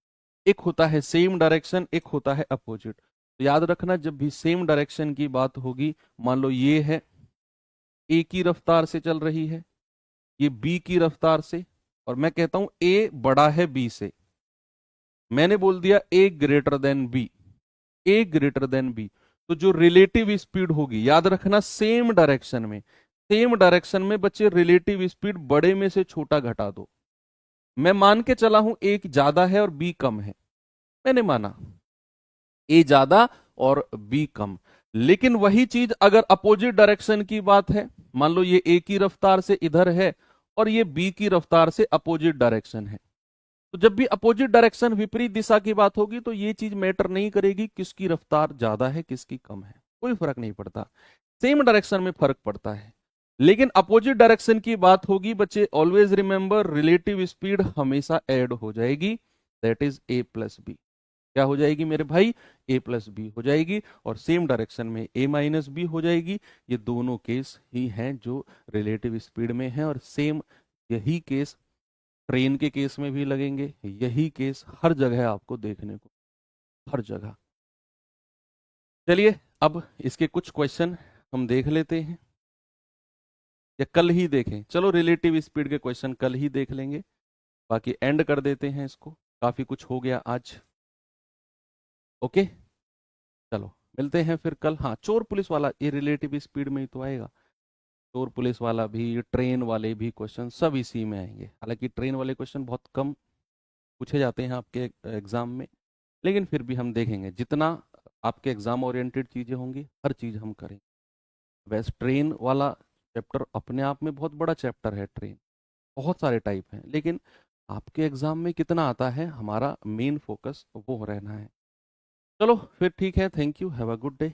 एक होता है सेम डायरेक्शन, एक होता है अपोजिट। तो याद रखना जब भी सेम डायरेक्शन की बात होगी, मान लो ये है ए की रफ्तार से चल रही है, ये बी की रफ्तार से, और मैं कहता हूं ए बड़ा है बी से, मैंने बोल दिया ए ग्रेटर देन बी, ए ग्रेटर देन बी, तो जो रिलेटिव स्पीड होगी, याद रखना सेम डायरेक्शन में, सेम डायरेक्शन में बच्चे रिलेटिव स्पीड बड़े में से छोटा घटा दो। मैं मान के चला हूं ए ज्यादा है और बी कम है, मैंने माना ए ज्यादा और बी कम। लेकिन वही चीज अगर अपोजिट डायरेक्शन की बात है, मान लो ये ए की रफ्तार से इधर है और ये बी की रफ्तार से अपोजिट डायरेक्शन है, तो जब भी अपोजिट डायरेक्शन, विपरीत दिशा की बात होगी तो ये चीज मैटर नहीं करेगी किसकी रफ्तार ज्यादा है किसकी कम है, कोई फर्क नहीं पड़ता। सेम डायरेक्शन में फर्क पड़ता है। लेकिन अपोजिट डायरेक्शन की बात होगी बच्चे, ऑलवेज रिमेंबर रिलेटिव स्पीड हमेशा ऐड हो जाएगी, that is a plus b. क्या हो जाएगी मेरे भाई? ए प्लस बी हो जाएगी, और सेम डायरेक्शन में ए माइनस बी हो जाएगी। ये दोनों केस ही हैं जो रिलेटिव स्पीड में हैं, और सेम यही केस ट्रेन के केस में भी लगेंगे, यही केस हर जगह आपको देखने को, हर जगह। चलिए अब इसके कुछ क्वेश्चन हम देख लेते हैं, या कल ही देखें, चलो रिलेटिव स्पीड के क्वेश्चन कल ही देख लेंगे, बाकी एंड कर देते हैं इसको, काफी कुछ हो गया आज। ओके, चलो मिलते हैं फिर कल। हाँ, चोर पुलिस वाला ये रिलेटिव स्पीड में ही तो आएगा, चोर पुलिस वाला भी, ट्रेन वाले भी क्वेश्चन सब इसी में आएंगे। हालांकि ट्रेन वाले क्वेश्चन बहुत कम पूछे जाते हैं आपके एग्जाम में, लेकिन फिर भी हम देखेंगे जितना आपके एग्जाम ओरिएंटेड चीज़ें होंगी, हर चीज़ हम करें। वैसे ट्रेन वाला चैप्टर अपने आप में बहुत बड़ा चैप्टर है, ट्रेन बहुत सारे टाइप हैं, लेकिन आपके एग्जाम में कितना आता है, हमारा मेन फोकस वो रहना है। चलो फिर ठीक है, thank you, have a good day.